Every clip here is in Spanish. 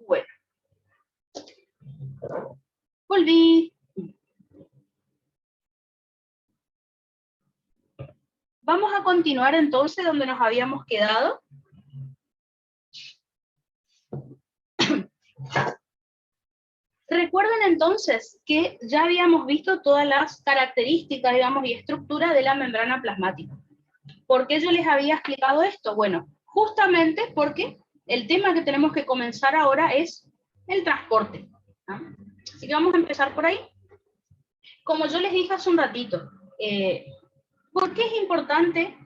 Bueno. Volví. Vamos a continuar entonces donde nos habíamos quedado. Recuerden entonces que ya habíamos visto todas las características, digamos, y estructura de la membrana plasmática. ¿Por qué yo les había explicado esto? Bueno, justamente porque el tema que tenemos que comenzar ahora es el transporte. Así que vamos a empezar por ahí. Como yo les dije hace un ratito, ¿por qué es importante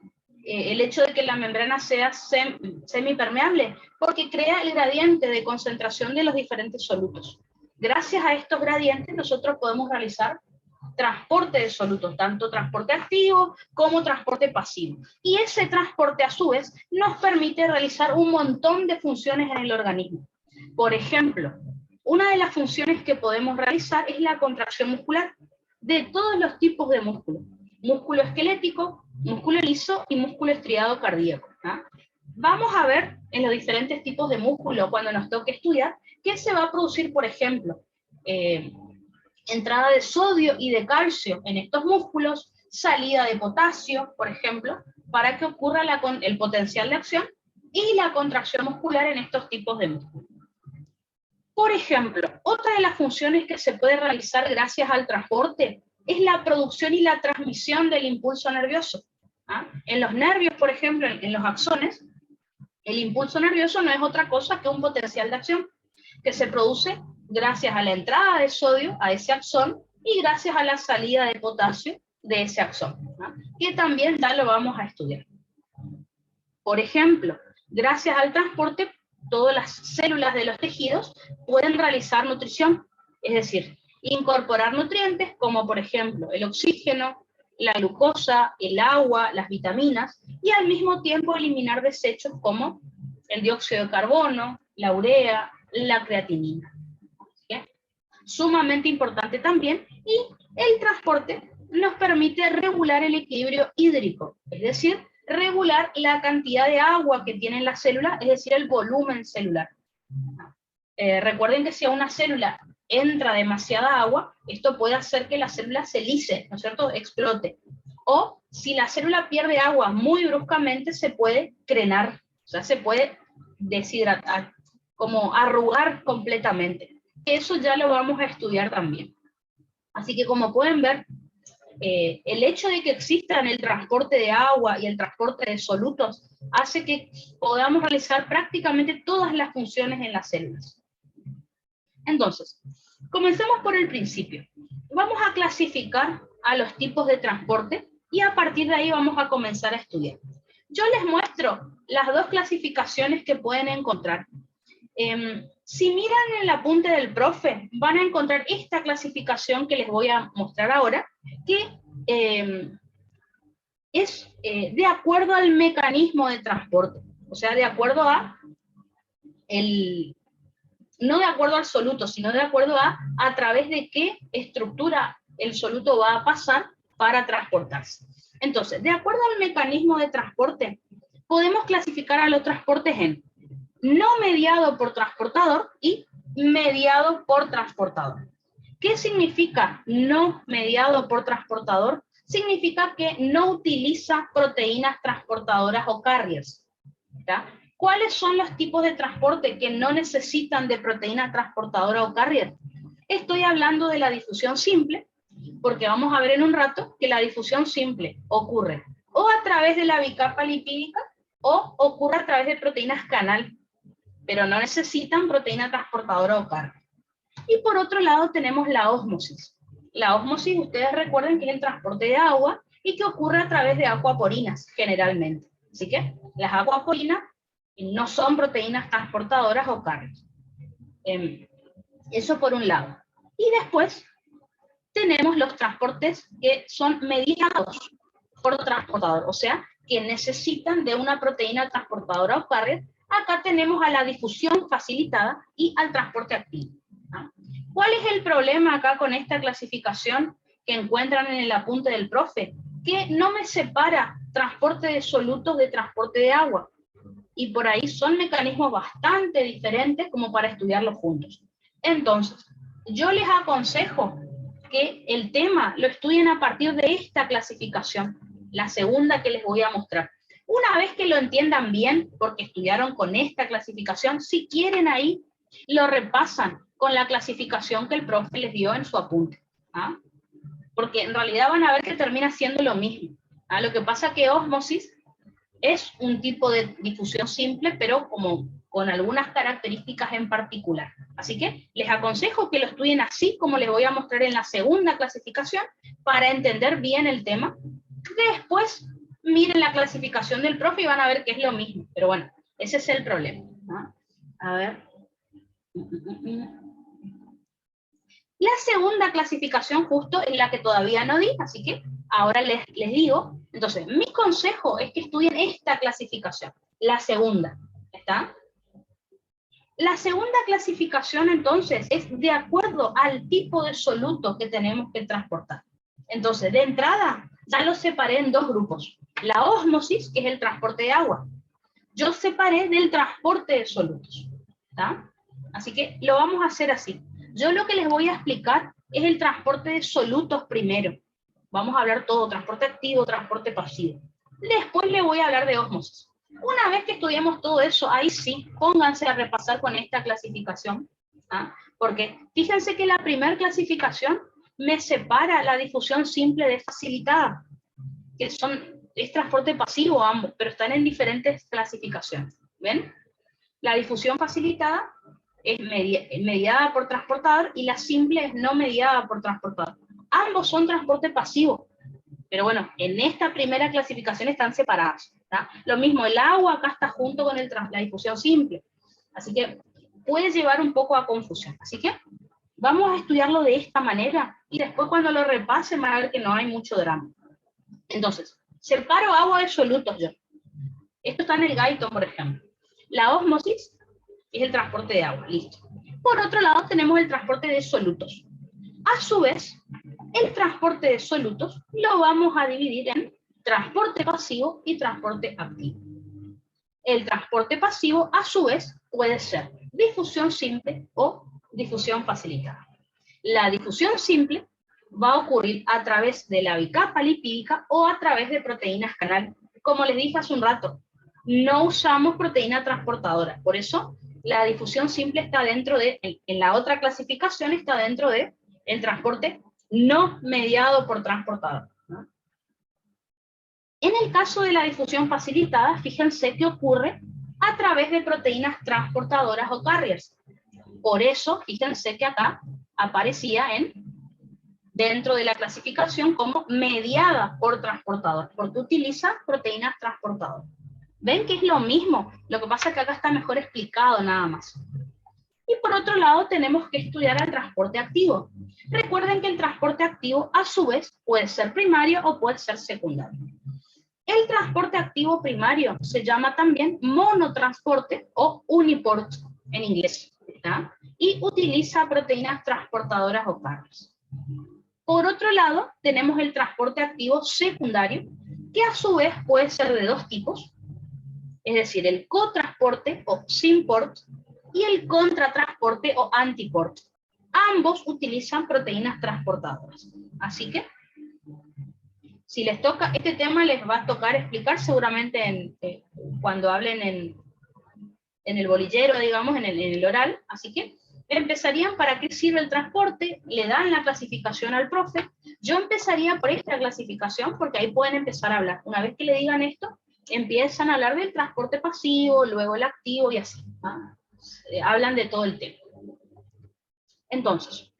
el hecho de que la membrana sea semipermeable? Porque crea el gradiente de concentración de los diferentes solutos. Gracias a estos gradientes nosotros podemos realizar transporte de solutos, tanto transporte activo como transporte pasivo. Y ese transporte a su vez nos permite realizar un montón de funciones en el organismo. Por ejemplo, una de las funciones que podemos realizar es la contracción muscular de todos los tipos de músculo. Músculo esquelético, músculo liso y músculo estriado cardíaco. Vamos a ver en los diferentes tipos de músculo cuando nos toque estudiar qué se va a producir, por ejemplo, entrada de sodio y de calcio en estos músculos, salida de potasio, por ejemplo, para que ocurra el potencial de acción y la contracción muscular en estos tipos de músculos. Por ejemplo, otra de las funciones que se puede realizar gracias al transporte es la producción y la transmisión del impulso nervioso. En los nervios, por ejemplo, en los axones, el impulso nervioso no es otra cosa que un potencial de acción que se produce gracias a la entrada de sodio a ese axón y gracias a la salida de potasio de ese axón, que también ya lo vamos a estudiar. Por ejemplo, gracias al transporte, todas las células de los tejidos pueden realizar nutrición, es decir, incorporar nutrientes como por ejemplo el oxígeno, la glucosa, el agua, las vitaminas, y al mismo tiempo eliminar desechos como el dióxido de carbono, la urea, la creatinina. ¿Sí? Sumamente importante también, y el transporte nos permite regular el equilibrio hídrico, es decir, regular la cantidad de agua que tiene la célula, es decir, el volumen celular. Recuerden que si a una célula entra demasiada agua, esto puede hacer que la célula se lise, ¿no es cierto?, explote. O si la célula pierde agua muy bruscamente, se puede crenar, o sea, se puede deshidratar, como arrugar completamente. Eso ya lo vamos a estudiar también. Así que como pueden ver, el hecho de que existan el transporte de agua y el transporte de solutos hace que podamos realizar prácticamente todas las funciones en las células. Entonces, comencemos por el principio. Vamos a clasificar a los tipos de transporte y a partir de ahí vamos a comenzar a estudiar. Yo les muestro las dos clasificaciones que pueden encontrar. Si miran en el apunte del profe, van a encontrar esta clasificación que les voy a mostrar ahora, que es de acuerdo al mecanismo de transporte, o sea, de acuerdo a no de acuerdo al soluto, sino de acuerdo a través de qué estructura el soluto va a pasar para transportarse. Entonces, de acuerdo al mecanismo de transporte, podemos clasificar a los transportes en no mediado por transportador y mediado por transportador. ¿Qué significa no mediado por transportador? Significa que no utiliza proteínas transportadoras o carriers. ¿Ya? ¿Cuáles son los tipos de transporte que no necesitan de proteína transportadora o carrier? Estoy hablando de la difusión simple, porque vamos a ver en un rato que la difusión simple ocurre o a través de la bicapa lipídica o ocurre a través de proteínas canal, pero no necesitan proteína transportadora o carrier. Y por otro lado tenemos la ósmosis. La ósmosis, ustedes recuerden que es el transporte de agua y que ocurre a través de acuaporinas generalmente. Así que las acuaporinas no son proteínas transportadoras o carriers. Eso por un lado. Y después tenemos los transportes que son mediados por transportador, o sea, que necesitan de una proteína transportadora o carrier. Acá tenemos a la difusión facilitada y al transporte activo. ¿Cuál es el problema acá con esta clasificación que encuentran en el apunte del profe? Que no me separa transporte de solutos de transporte de agua. y por ahí son mecanismos bastante diferentes como para estudiarlos juntos. Entonces, yo les aconsejo que el tema lo estudien a partir de esta clasificación, la segunda que les voy a mostrar. Una vez que lo entiendan bien, porque estudiaron con esta clasificación, si quieren ahí, lo repasan con la clasificación que el profe les dio en su apunte. ¿Ah? Porque en realidad van a ver que termina siendo lo mismo. ¿Ah? Lo que pasa que ósmosis es un tipo de difusión simple, pero como con algunas características en particular. Así que les aconsejo que lo estudien así como les voy a mostrar en la segunda clasificación para entender bien el tema. Después miren la clasificación del profe y van a ver que es lo mismo. Pero bueno, ese es el problema. ¿No? A ver. La segunda clasificación justo es la que todavía no di, así que ahora les digo. Entonces, mi consejo es que estudien esta clasificación, la segunda. ¿Está? La segunda clasificación, entonces, es de acuerdo al tipo de soluto que tenemos que transportar. Entonces, de entrada, ya lo separé en dos grupos. La ósmosis, que es el transporte de agua. Yo separé del transporte de solutos. ¿Está? Así que lo vamos a hacer así. Yo lo que les voy a explicar es el transporte de solutos primero. Vamos a hablar todo, transporte activo, transporte pasivo. Después les voy a hablar de ósmosis. Una vez que estudiemos todo eso, ahí sí, pónganse a repasar con esta clasificación. ¿Ah? Porque fíjense que la primera clasificación me separa la difusión simple de facilitada, que es transporte pasivo ambos, pero están en diferentes clasificaciones. ¿Ven? La difusión facilitada es mediada por transportador y la simple es no mediada por transportador. Ambos son transporte pasivo, pero bueno, en esta primera clasificación están separadas. ¿Tá? Lo mismo, el agua acá está junto con la difusión simple, así que puede llevar un poco a confusión. Así que vamos a estudiarlo de esta manera y después cuando lo repasen van a ver que no hay mucho drama. Entonces, separo agua de solutos yo. Esto está en el Gaiton, por ejemplo. La ósmosis es el transporte de agua, listo. Por otro lado tenemos el transporte de solutos. A su vez, el transporte de solutos lo vamos a dividir en transporte pasivo y transporte activo. El transporte pasivo, a su vez, puede ser difusión simple o difusión facilitada. La difusión simple va a ocurrir a través de la bicapa lipídica o a través de proteínas canal. Como les dije hace un rato, no usamos proteína transportadora, por eso la difusión simple está dentro de, en la otra clasificación está dentro de el transporte no mediado por transportador. ¿No? En el caso de la difusión facilitada, fíjense que ocurre a través de proteínas transportadoras o carriers. Por eso, fíjense que acá aparecía dentro de la clasificación como mediada por transportador, porque utiliza proteínas transportadoras. ¿Ven que es lo mismo? Lo que pasa es que acá está mejor explicado nada más. Y por otro lado tenemos que estudiar el transporte activo. Recuerden que el transporte activo a su vez puede ser primario o puede ser secundario. El transporte activo primario se llama también monotransporte o uniport en inglés. ¿Está? Y utiliza proteínas transportadoras o cargas. Por otro lado tenemos el transporte activo secundario, que a su vez puede ser de dos tipos. Es decir, el cotransporte o symport y el contratransporte o antiport. Ambos utilizan proteínas transportadoras. Así que, si les toca, este tema les va a tocar explicar seguramente cuando hablen en el bolillero, digamos, en el oral. Así que empezarían para qué sirve el transporte, le dan la clasificación al profe. Yo empezaría por esta clasificación porque ahí pueden empezar a hablar. Una vez que le digan esto, empiezan a hablar del transporte pasivo, luego el activo y así. ¿Ah? Hablan de todo el tema. Entonces,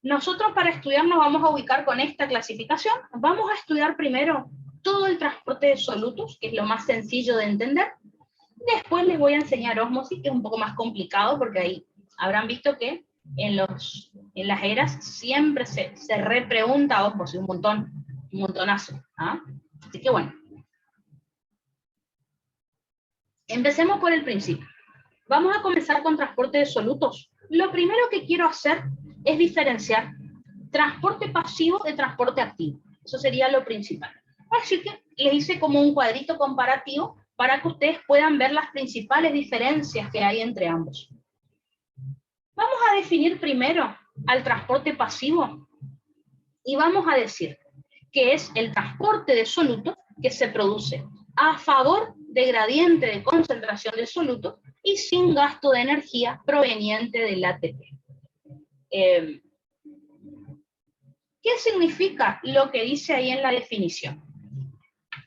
nosotros para estudiar nos vamos a ubicar con esta clasificación. Vamos a estudiar primero todo el transporte de solutos, que es lo más sencillo de entender. Después les voy a enseñar ósmosis, que es un poco más complicado, porque ahí habrán visto que en las eras siempre se repregunta ósmosis, un montonazo. ¿Ah? Así que bueno. Empecemos por el principio. Vamos a comenzar con transporte de solutos. Lo primero que quiero hacer es diferenciar transporte pasivo de transporte activo. Eso sería lo principal. Así que les hice como un cuadrito comparativo para que ustedes puedan ver las principales diferencias que hay entre ambos. Vamos a definir primero al transporte pasivo y vamos a decir que es el transporte de soluto que se produce a favor de gradiente de concentración de soluto y sin gasto de energía proveniente del ATP. ¿Qué significa lo que dice ahí en la definición?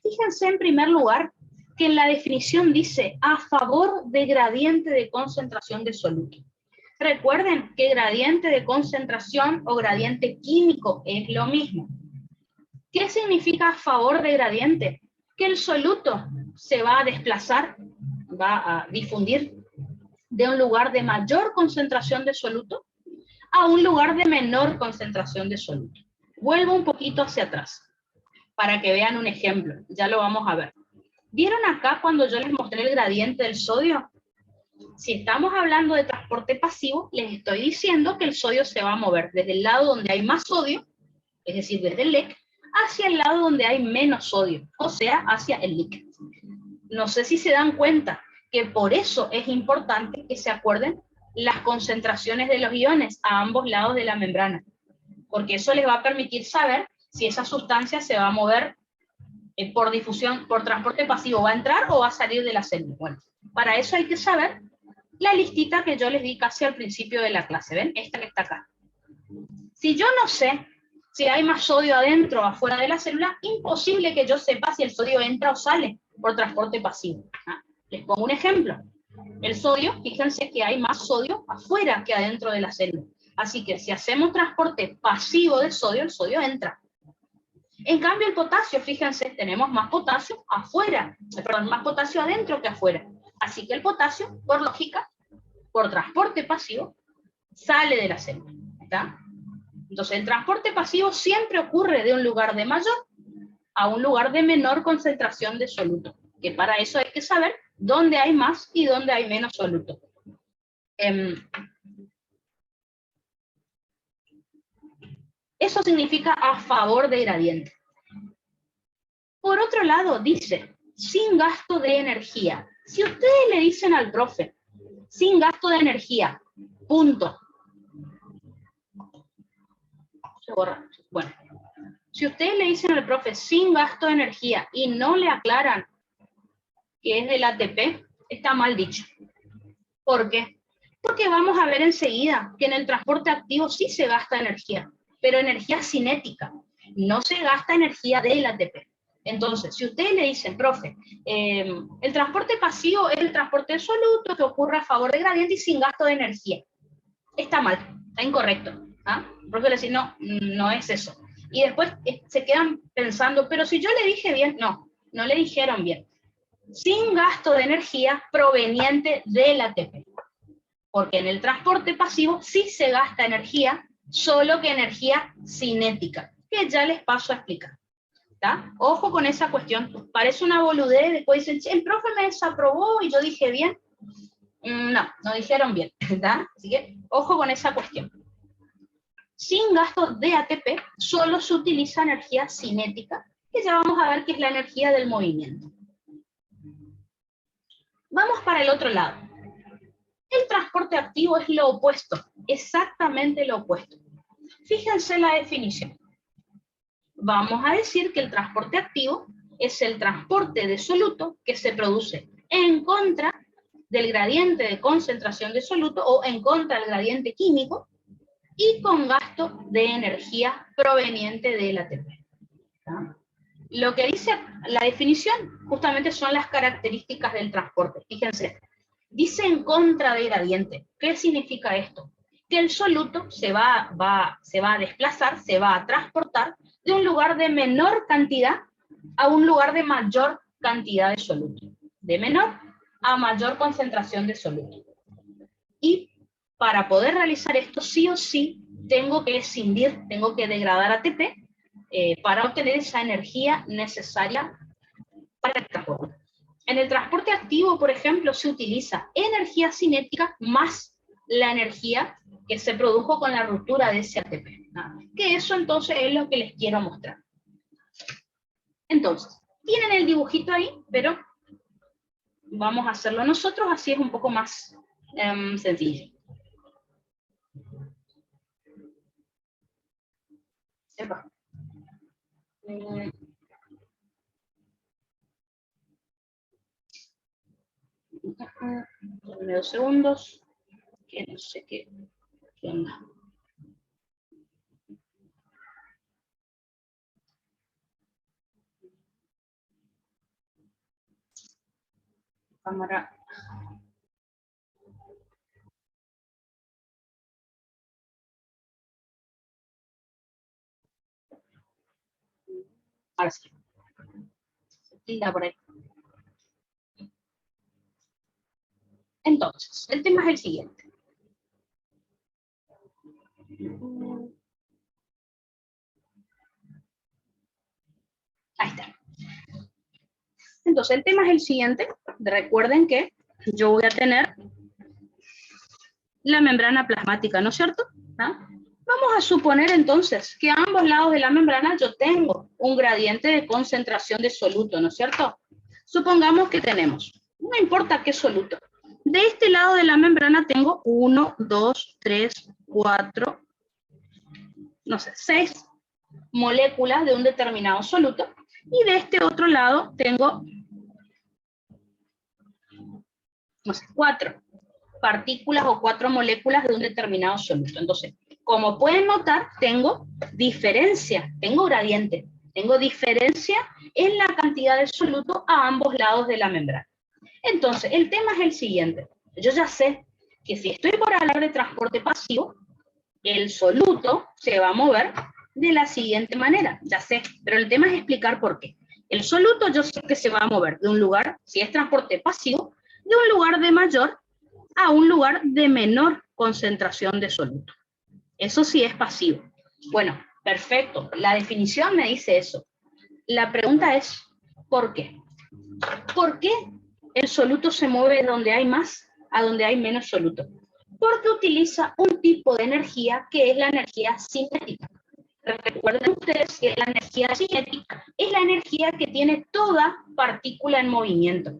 Fíjense en primer lugar que en la definición dice a favor de gradiente de concentración de soluto. Recuerden que gradiente de concentración o gradiente químico es lo mismo. ¿Qué significa a favor de gradiente? Que el soluto se va a desplazar, va a difundir de un lugar de mayor concentración de soluto a un lugar de menor concentración de soluto. Vuelvo un poquito hacia atrás para que vean un ejemplo, ya lo vamos a ver. ¿Vieron acá cuando yo les mostré el gradiente del sodio? Si estamos hablando de transporte pasivo, les estoy diciendo que el sodio se va a mover desde el lado donde hay más sodio, es decir, desde el LEC, hacia el lado donde hay menos sodio, o sea, hacia el LIC. No sé si se dan cuenta que por eso es importante que se acuerden las concentraciones de los iones a ambos lados de la membrana, porque eso les va a permitir saber si esa sustancia se va a mover por difusión, por transporte pasivo, ¿va a entrar o va a salir de la célula? Bueno, para eso hay que saber la listita que yo les di casi al principio de la clase, ¿ven? Esta que está acá. Si yo no sé si hay más sodio adentro o afuera de la célula, imposible que yo sepa si el sodio entra o sale por transporte pasivo. Les pongo un ejemplo. El sodio, fíjense que hay más sodio afuera que adentro de la célula. Así que si hacemos transporte pasivo de sodio, el sodio entra. En cambio, el potasio, fíjense, tenemos más potasio afuera, perdón, más potasio adentro que afuera. Así que el potasio, por lógica, por transporte pasivo, sale de la célula. ¿Está? Entonces, el transporte pasivo siempre ocurre de un lugar de mayor a un lugar de menor concentración de soluto, que para eso hay que saber dónde hay más y dónde hay menos soluto. Eso significa a favor de gradiente. Por otro lado, dice, sin gasto de energía. Si ustedes le dicen al profe, sin gasto de energía, punto. Se borra. Bueno, si ustedes le dicen al profe, sin gasto de energía, y no le aclaran que es del ATP, está mal dicho. ¿Por qué? Porque vamos a ver enseguida que en el transporte activo sí se gasta energía, pero energía cinética, no se gasta energía del ATP. Entonces, si ustedes le dicen, profe, el transporte pasivo es el transporte de soluto que ocurre a favor de gradiente y sin gasto de energía. Está mal, está incorrecto. ¿Ah? El profe le dice, no, no es eso. Y después se quedan pensando, pero si yo le dije bien, no, no le dijeron bien. Sin gasto de energía proveniente del ATP. Porque en el transporte pasivo sí se gasta energía, solo que energía cinética, que ya les paso a explicar. ¿Tá? Ojo con esa cuestión. Parece una boludez, después dicen, el profe me desaprobó y yo dije bien. No, no dijeron bien. ¿Tá? Así que ojo con esa cuestión. Sin gasto de ATP, solo se utiliza energía cinética, que ya vamos a ver que es la energía del movimiento. Vamos para el otro lado. El transporte activo es lo opuesto, exactamente lo opuesto. Fíjense la definición. Vamos a decir que el transporte activo es el transporte de soluto que se produce en contra del gradiente de concentración de soluto o en contra del gradiente químico y con gasto de energía proveniente del ATP. ¿Tá? Lo que dice la definición justamente son las características del transporte. Fíjense, dice en contra de gradiente. ¿Qué significa esto? Que el soluto se va a desplazar, se va a transportar de un lugar de menor cantidad a un lugar de mayor cantidad de soluto. De menor a mayor concentración de soluto. Y para poder realizar esto, sí o sí, tengo que escindir, tengo que degradar ATP para obtener esa energía necesaria para el transporte. En el transporte activo, por ejemplo, se utiliza energía cinética más la energía que se produjo con la ruptura de ese ATP. ¿No? Que eso entonces es lo que les quiero mostrar. Entonces, tienen el dibujito ahí, pero Vamos a hacerlo nosotros, así es un poco más sencillo. Epa. Dame 2 segundos, que no sé qué onda. Cámara. Ahora sí. Tilda por ahí. Entonces, el tema es el siguiente. Ahí está. Entonces, el tema es el siguiente. Recuerden que yo voy a tener la membrana plasmática, ¿no es cierto? ¿Ah? Vamos a suponer entonces que a ambos lados de la membrana yo tengo un gradiente de concentración de soluto, ¿no es cierto? Supongamos que tenemos, no importa qué soluto, de este lado de la membrana tengo 1, 2, 3, 4, no sé, 6 moléculas de un determinado soluto, y de este otro lado tengo, no sé, 4 partículas o 4 moléculas de un determinado soluto. Entonces, como pueden notar, tengo diferencia, tengo gradiente, tengo diferencia en la cantidad de soluto a ambos lados de la membrana. Entonces, el tema es el siguiente. Yo ya sé que si estoy por hablar de transporte pasivo, el soluto se va a mover de la siguiente manera, ya sé, pero el tema es explicar por qué. El soluto yo sé que se va a mover de un lugar, si es transporte pasivo, de un lugar de mayor a un lugar de menor concentración de soluto. Eso sí es pasivo. Bueno, perfecto. La definición me dice eso. La pregunta es, ¿por qué? ¿Por qué el soluto se mueve donde hay más a donde hay menos soluto? Porque utiliza un tipo de energía que es la energía cinética. Recuerden ustedes que la energía cinética es la energía que tiene toda partícula en movimiento.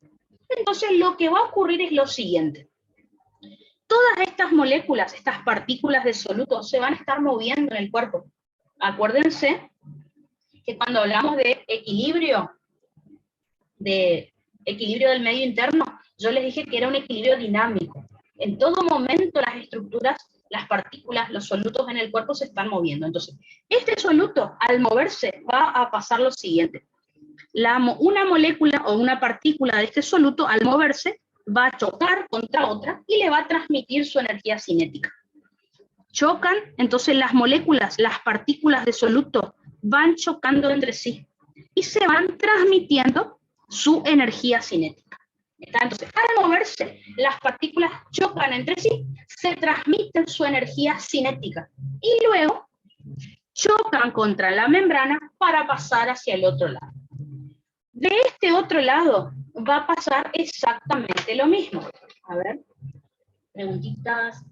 Entonces lo que va a ocurrir es lo siguiente. Todas estas moléculas, estas partículas de soluto, se van a estar moviendo en el cuerpo. Acuérdense que cuando hablamos de equilibrio del medio interno, yo les dije que era un equilibrio dinámico. En todo momento las estructuras, las partículas, los solutos en el cuerpo se están moviendo. Entonces, este soluto, al moverse, va a pasar lo siguiente. Una molécula o una partícula de este soluto, al moverse, va a chocar contra otra y le va a transmitir su energía cinética. Chocan, entonces las moléculas, las partículas de soluto van chocando entre sí y se van transmitiendo su energía cinética. Entonces, al moverse, las partículas chocan entre sí, se transmiten su energía cinética y luego chocan contra la membrana para pasar hacia el otro lado. De este otro lado va a pasar exactamente lo mismo. A ver, preguntitas.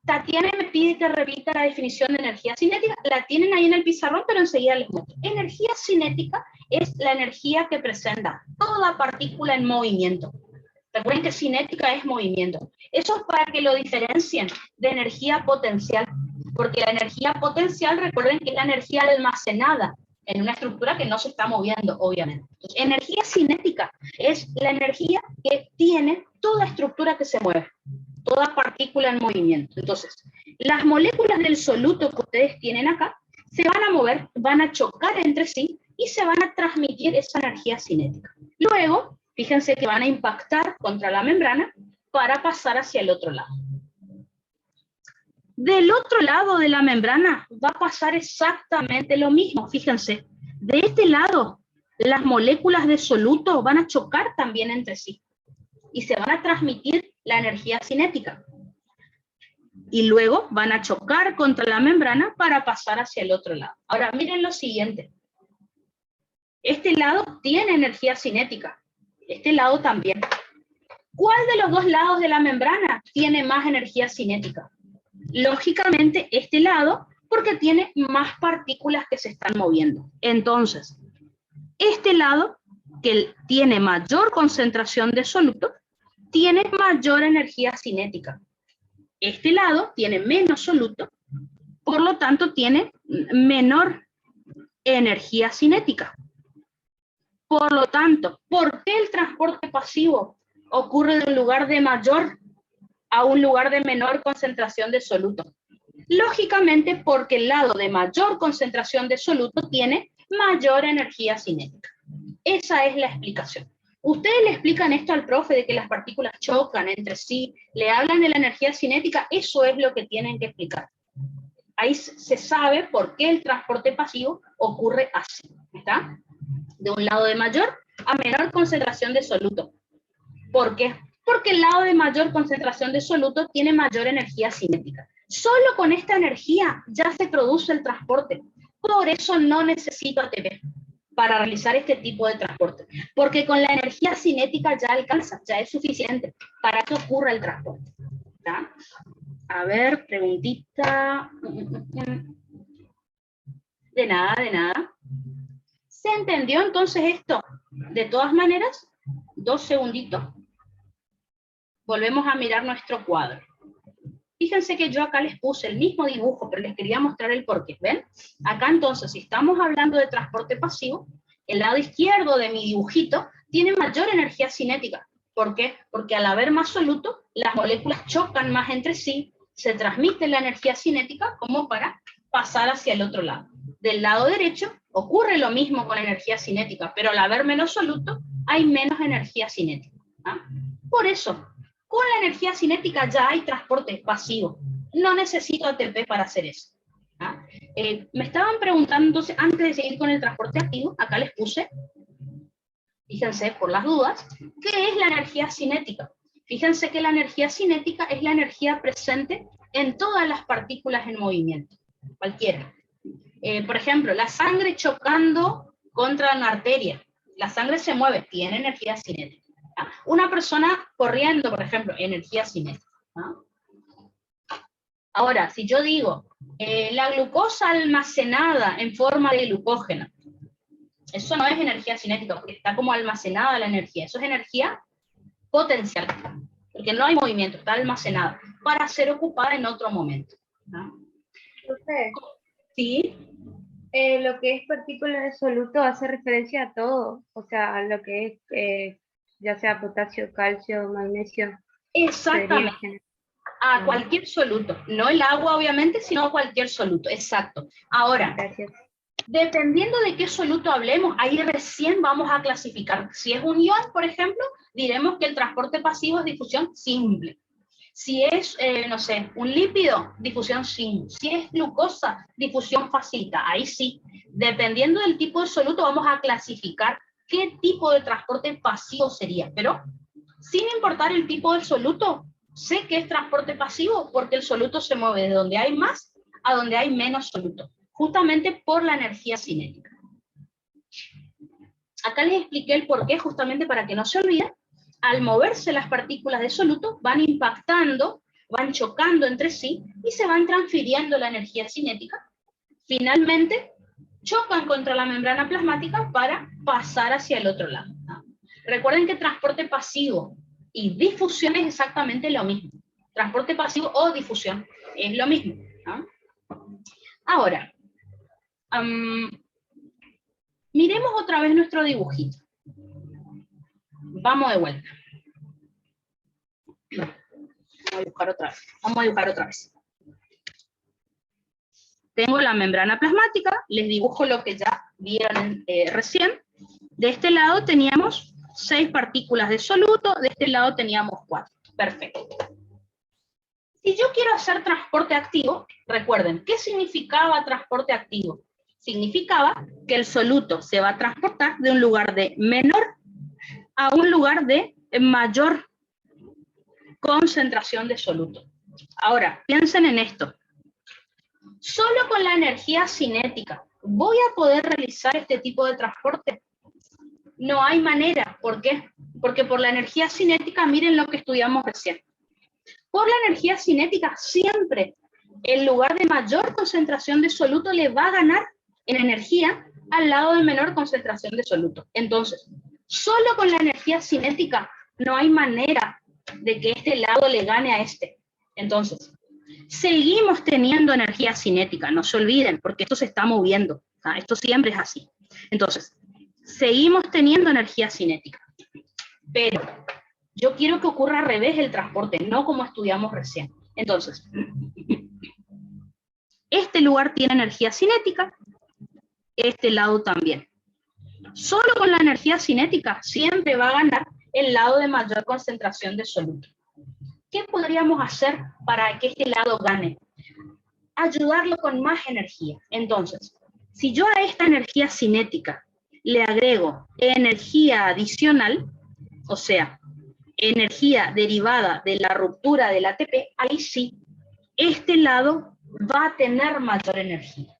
Tatiana me pide que repita la definición de energía cinética. La tienen ahí en el pizarrón, pero enseguida les muestro. Energía cinética es la energía que presenta toda partícula en movimiento. Recuerden que cinética es movimiento. Eso es para que lo diferencien de energía potencial, porque la energía potencial, recuerden que es la energía almacenada en una estructura que no se está moviendo, obviamente. Entonces, energía cinética es la energía que tiene toda estructura que se mueve, toda partícula en movimiento. Entonces, las moléculas del soluto que ustedes tienen acá se van a mover, van a chocar entre sí y se van a transmitir esa energía cinética. Luego, fíjense que van a impactar contra la membrana para pasar hacia el otro lado. Del otro lado de la membrana va a pasar exactamente lo mismo. Fíjense, de este lado, las moléculas de soluto van a chocar también entre sí y se van a transmitir la energía cinética. Y luego van a chocar contra la membrana para pasar hacia el otro lado. Ahora, miren lo siguiente. Este lado tiene energía cinética. Este lado también. ¿Cuál de los dos lados de la membrana tiene más energía cinética? Lógicamente, este lado, porque tiene más partículas que se están moviendo. Entonces, Este lado, que tiene mayor concentración de soluto, tiene mayor energía cinética. Este lado tiene menos soluto, por lo tanto tiene menor energía cinética. Por lo tanto, ¿por qué el transporte pasivo ocurre de un lugar de mayor a un lugar de menor concentración de soluto? Lógicamente, porque el lado de mayor concentración de soluto tiene mayor energía cinética. Esa es la explicación. Ustedes le explican esto al profe de que las partículas chocan entre sí, le hablan de la energía cinética, eso es lo que tienen que explicar. Ahí se sabe por qué el transporte pasivo ocurre así, ¿está? De un lado de mayor a menor concentración de soluto. ¿Por qué? Porque el lado de mayor concentración de soluto tiene mayor energía cinética. Solo con esta energía ya se produce el transporte. Por eso no necesito ATP para realizar este tipo de transporte. Porque con la energía cinética ya alcanza, ya es suficiente para que ocurra el transporte. ¿Está? A ver, preguntita. De nada, de nada. ¿Se entendió entonces esto? De todas maneras, 2 segunditos. Volvemos a mirar nuestro cuadro. Fíjense que yo acá les puse el mismo dibujo, pero les quería mostrar el porqué. ¿Ven? Acá entonces, si estamos hablando de transporte pasivo, el lado izquierdo de mi dibujito tiene mayor energía cinética. ¿Por qué? Porque al haber más soluto, las moléculas chocan más entre sí, se transmite la energía cinética como para pasar hacia el otro lado. Del lado derecho ocurre lo mismo con la energía cinética, pero al haber menos soluto, hay menos energía cinética. ¿Ah? Por eso, con la energía cinética ya hay transporte pasivo. No necesito ATP para hacer eso. ¿Ah? Me estaban preguntando, entonces, antes de seguir con el transporte activo, acá les puse, fíjense, por las dudas, ¿qué es la energía cinética? Fíjense que la energía cinética es la energía presente en todas las partículas en movimiento, cualquiera. Por ejemplo, la sangre chocando contra una arteria. La sangre se mueve, tiene energía cinética. Una persona corriendo, por ejemplo, energía cinética. ¿No? Ahora, si yo digo, la glucosa almacenada en forma de glucógeno, eso no es energía cinética, porque está como almacenada la energía, eso es energía potencial, porque no hay movimiento, está almacenada, para ser ocupada en otro momento. ¿No? Sí. Lo que es partícula de soluto hace referencia a todo, o sea, a lo que es ya sea potasio, calcio, magnesio. Exactamente. A cualquier soluto, no el agua obviamente, sino a cualquier soluto, exacto. Ahora, gracias. Dependiendo de qué soluto hablemos, ahí recién vamos a clasificar. Si es un ion, por ejemplo, diremos que el transporte pasivo es difusión simple. Si es, no sé, un lípido, difusión simple. Si es glucosa, difusión facilita. Ahí sí, dependiendo del tipo de soluto, vamos a clasificar qué tipo de transporte pasivo sería. Pero, sin importar el tipo del soluto, sé que es transporte pasivo porque el soluto se mueve de donde hay más a donde hay menos soluto, justamente por la energía cinética. Acá les expliqué el porqué, justamente para que no se olviden. Al moverse las partículas de soluto, van impactando, van chocando entre sí y se van transfiriendo la energía cinética. Finalmente, chocan contra la membrana plasmática para pasar hacia el otro lado. ¿No? Recuerden que transporte pasivo y difusión es exactamente lo mismo. Transporte pasivo o difusión es lo mismo. ¿No? Ahora, miremos otra vez nuestro dibujito. Vamos de vuelta. Vamos a dibujar otra vez. Tengo la membrana plasmática, les dibujo lo que ya vieron recién. De este lado teníamos 6 partículas de soluto, de este lado teníamos 4. Perfecto. Si yo quiero hacer transporte activo, recuerden, ¿qué significaba transporte activo? Significaba que el soluto se va a transportar de un lugar de menor a un lugar de mayor concentración de soluto. Ahora, piensen en esto. Solo con la energía cinética, ¿voy a poder realizar este tipo de transporte? No hay manera. ¿Por qué? Porque por la energía cinética, miren lo que estudiamos recién. Por la energía cinética, siempre el lugar de mayor concentración de soluto le va a ganar en energía al lado de menor concentración de soluto. Entonces, solo con la energía cinética no hay manera de que este lado le gane a este. Entonces, seguimos teniendo energía cinética, no se olviden, porque esto se está moviendo. Esto siempre es así. Entonces, seguimos teniendo energía cinética. Pero yo quiero que ocurra al revés el transporte, no como estudiamos recién. Entonces, este lugar tiene energía cinética, este lado también. Solo con la energía cinética siempre va a ganar el lado de mayor concentración de soluto. ¿Qué podríamos hacer para que este lado gane? Ayudarlo con más energía. Entonces, si yo a esta energía cinética le agrego energía adicional, o sea, energía derivada de la ruptura del ATP, ahí sí, este lado va a tener mayor energía.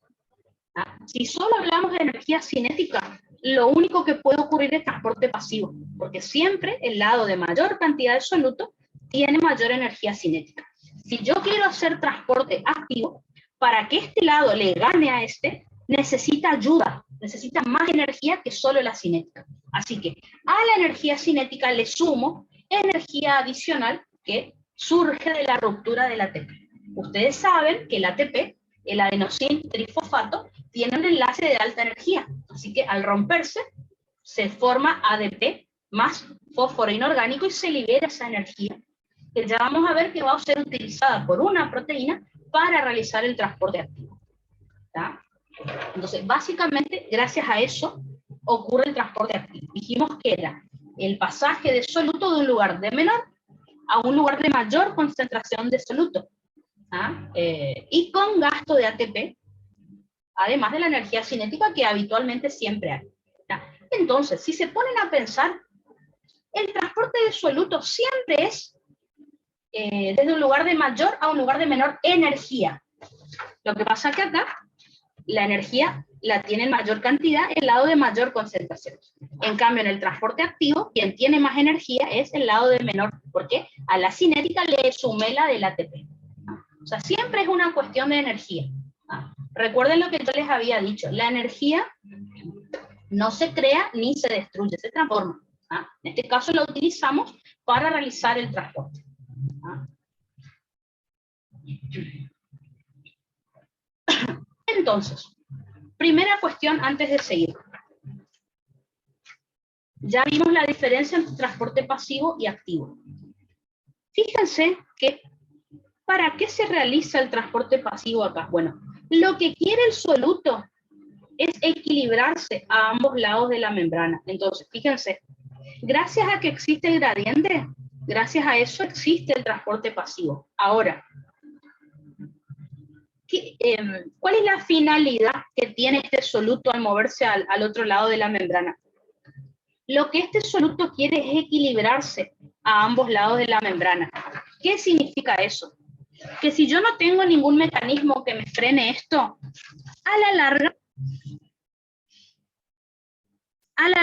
Si solo hablamos de energía cinética, lo único que puede ocurrir es transporte pasivo, porque siempre el lado de mayor cantidad de soluto tiene mayor energía cinética. Si yo quiero hacer transporte activo, para que este lado le gane a este, necesita ayuda, necesita más energía que solo la cinética. Así que a la energía cinética le sumo energía adicional que surge de la ruptura del ATP. Ustedes saben que el ATP, el adenosín trifosfato, tiene un enlace de alta energía, así que al romperse se forma ADP más fósforo inorgánico y se libera esa energía, que ya vamos a ver que va a ser utilizada por una proteína para realizar el transporte activo. ¿Tá? Entonces, básicamente, gracias a eso ocurre el transporte activo. Dijimos que era el pasaje de soluto de un lugar de menor a un lugar de mayor concentración de soluto. Y con gasto de ATP, además de la energía cinética que habitualmente siempre hay. Entonces, si se ponen a pensar, el transporte de soluto siempre es desde un lugar de mayor a un lugar de menor energía. Lo que pasa es que acá la energía la tiene en mayor cantidad el lado de mayor concentración. En cambio, en el transporte activo, quien tiene más energía es el lado de menor, porque a la cinética le sumé la del ATP. O sea, siempre es una cuestión de energía. Recuerden lo que yo les había dicho, la energía no se crea ni se destruye, se transforma. En este caso la utilizamos para realizar el transporte. Entonces, primera cuestión antes de seguir. Ya vimos la diferencia entre transporte pasivo y activo. Fíjense que, ¿para qué se realiza el transporte pasivo acá? Bueno, lo que quiere el soluto es equilibrarse a ambos lados de la membrana. Entonces, fíjense, gracias a que existe el gradiente, gracias a eso existe el transporte pasivo. Ahora, ¿cuál es la finalidad que tiene este soluto al moverse al otro lado de la membrana? Lo que este soluto quiere es equilibrarse a ambos lados de la membrana. ¿Qué significa eso? Que si yo no tengo ningún mecanismo que me frene esto, a la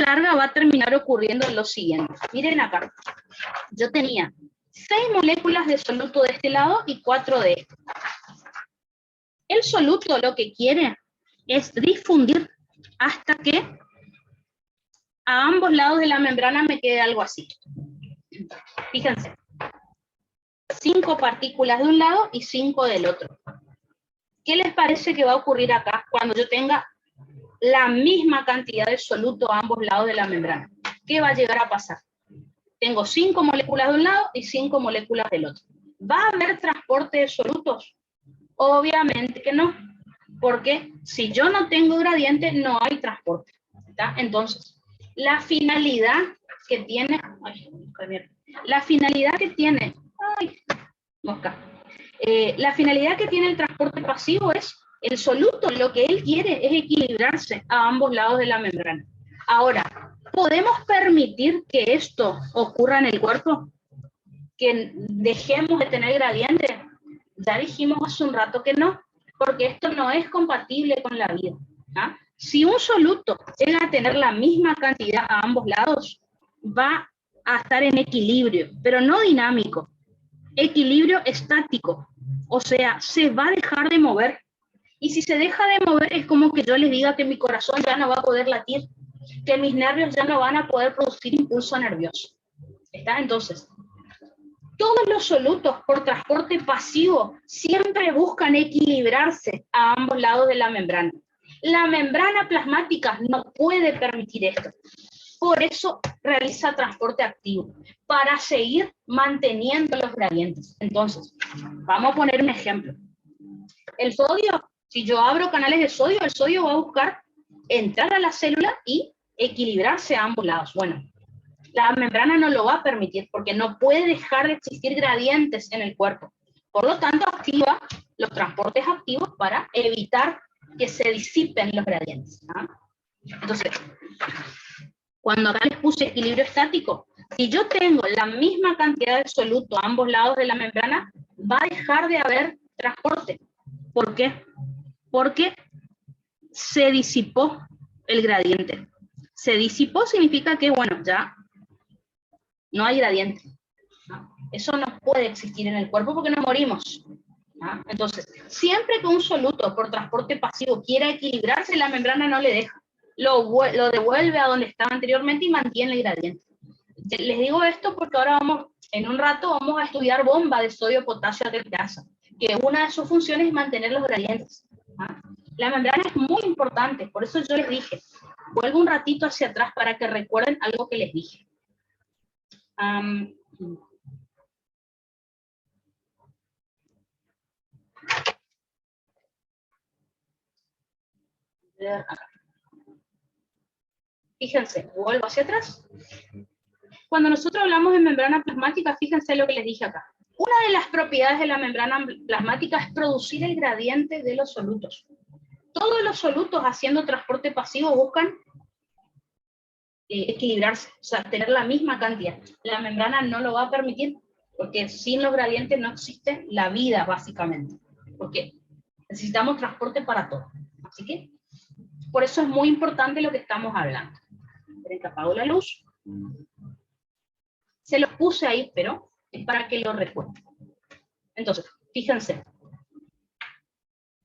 larga va a terminar ocurriendo lo siguiente. Miren acá, yo tenía 6 moléculas de soluto de este lado y 4 de este. El soluto lo que quiere es difundir hasta que a ambos lados de la membrana me quede algo así. Fíjense, 5 partículas de un lado y 5 del otro. ¿Qué les parece que va a ocurrir acá cuando yo tenga la misma cantidad de soluto a ambos lados de la membrana? ¿Qué va a llegar a pasar? Tengo 5 moléculas de un lado y 5 moléculas del otro. ¿Va a haber transporte de solutos? Obviamente que no, porque si yo no tengo gradiente no hay transporte. ¿Está? Entonces, la finalidad que tiene, la finalidad que tiene el transporte pasivo es el soluto, lo que él quiere es equilibrarse a ambos lados de la membrana. Ahora, ¿podemos permitir que esto ocurra en el cuerpo? ¿Que dejemos de tener gradiente? Ya dijimos hace un rato que no, porque esto no es compatible con la vida. Si un soluto llega a tener la misma cantidad a ambos lados, va a estar en equilibrio, pero no dinámico. Equilibrio estático, o sea, se va a dejar de mover. Y si se deja de mover, es como que yo les diga que mi corazón ya no va a poder latir, que mis nervios ya no van a poder producir impulso nervioso. ¿Está? Entonces, todos los solutos por transporte pasivo siempre buscan equilibrarse a ambos lados de la membrana. La membrana plasmática no puede permitir esto. Por eso realiza transporte activo, para seguir manteniendo los gradientes. Entonces, vamos a poner un ejemplo. El sodio, si yo abro canales de sodio, el sodio va a buscar entrar a la célula y equilibrarse a ambos lados. Bueno, la membrana no lo va a permitir porque no puede dejar de existir gradientes en el cuerpo. Por lo tanto, activa los transportes activos para evitar que se disipen los gradientes. ¿Ah? Entonces, cuando acá les puse equilibrio estático, si yo tengo la misma cantidad de soluto a ambos lados de la membrana, va a dejar de haber transporte. ¿Por qué? Porque se disipó el gradiente. Se disipó significa que, bueno, ya no hay gradiente. ¿No? Eso no puede existir en el cuerpo porque nos morimos. ¿No? Entonces, siempre que un soluto por transporte pasivo quiera equilibrarse, la membrana no le deja. Lo devuelve a donde estaba anteriormente y mantiene el gradiente. Les digo esto porque ahora en un rato vamos a estudiar bomba de sodio-potasio alternasa, que una de sus funciones es mantener los gradientes. ¿Ah? La membrana es muy importante, por eso yo les dije, vuelvo un ratito hacia atrás para que recuerden algo que les dije. Fíjense, vuelvo hacia atrás. Cuando nosotros hablamos de membrana plasmática, fíjense lo que les dije acá. Una de las propiedades de la membrana plasmática es producir el gradiente de los solutos. Todos los solutos haciendo transporte pasivo buscan equilibrarse, o sea, tener la misma cantidad. La membrana no lo va a permitir, porque sin los gradientes no existe la vida, básicamente. Porque necesitamos transporte para todo. Así que, por eso es muy importante lo que estamos hablando. Esperen que apago la luz. Se los puse ahí, pero es para que lo recuerden. Entonces, fíjense.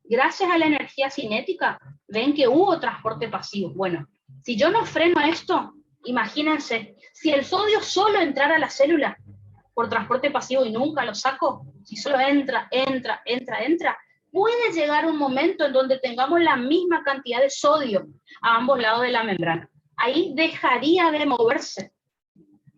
Gracias a la energía cinética, ven que hubo transporte pasivo. Bueno, si yo no freno esto, imagínense, si el sodio solo entrara a la célula por transporte pasivo y nunca lo saco, si solo entra, puede llegar un momento en donde tengamos la misma cantidad de sodio a ambos lados de la membrana. Ahí dejaría de moverse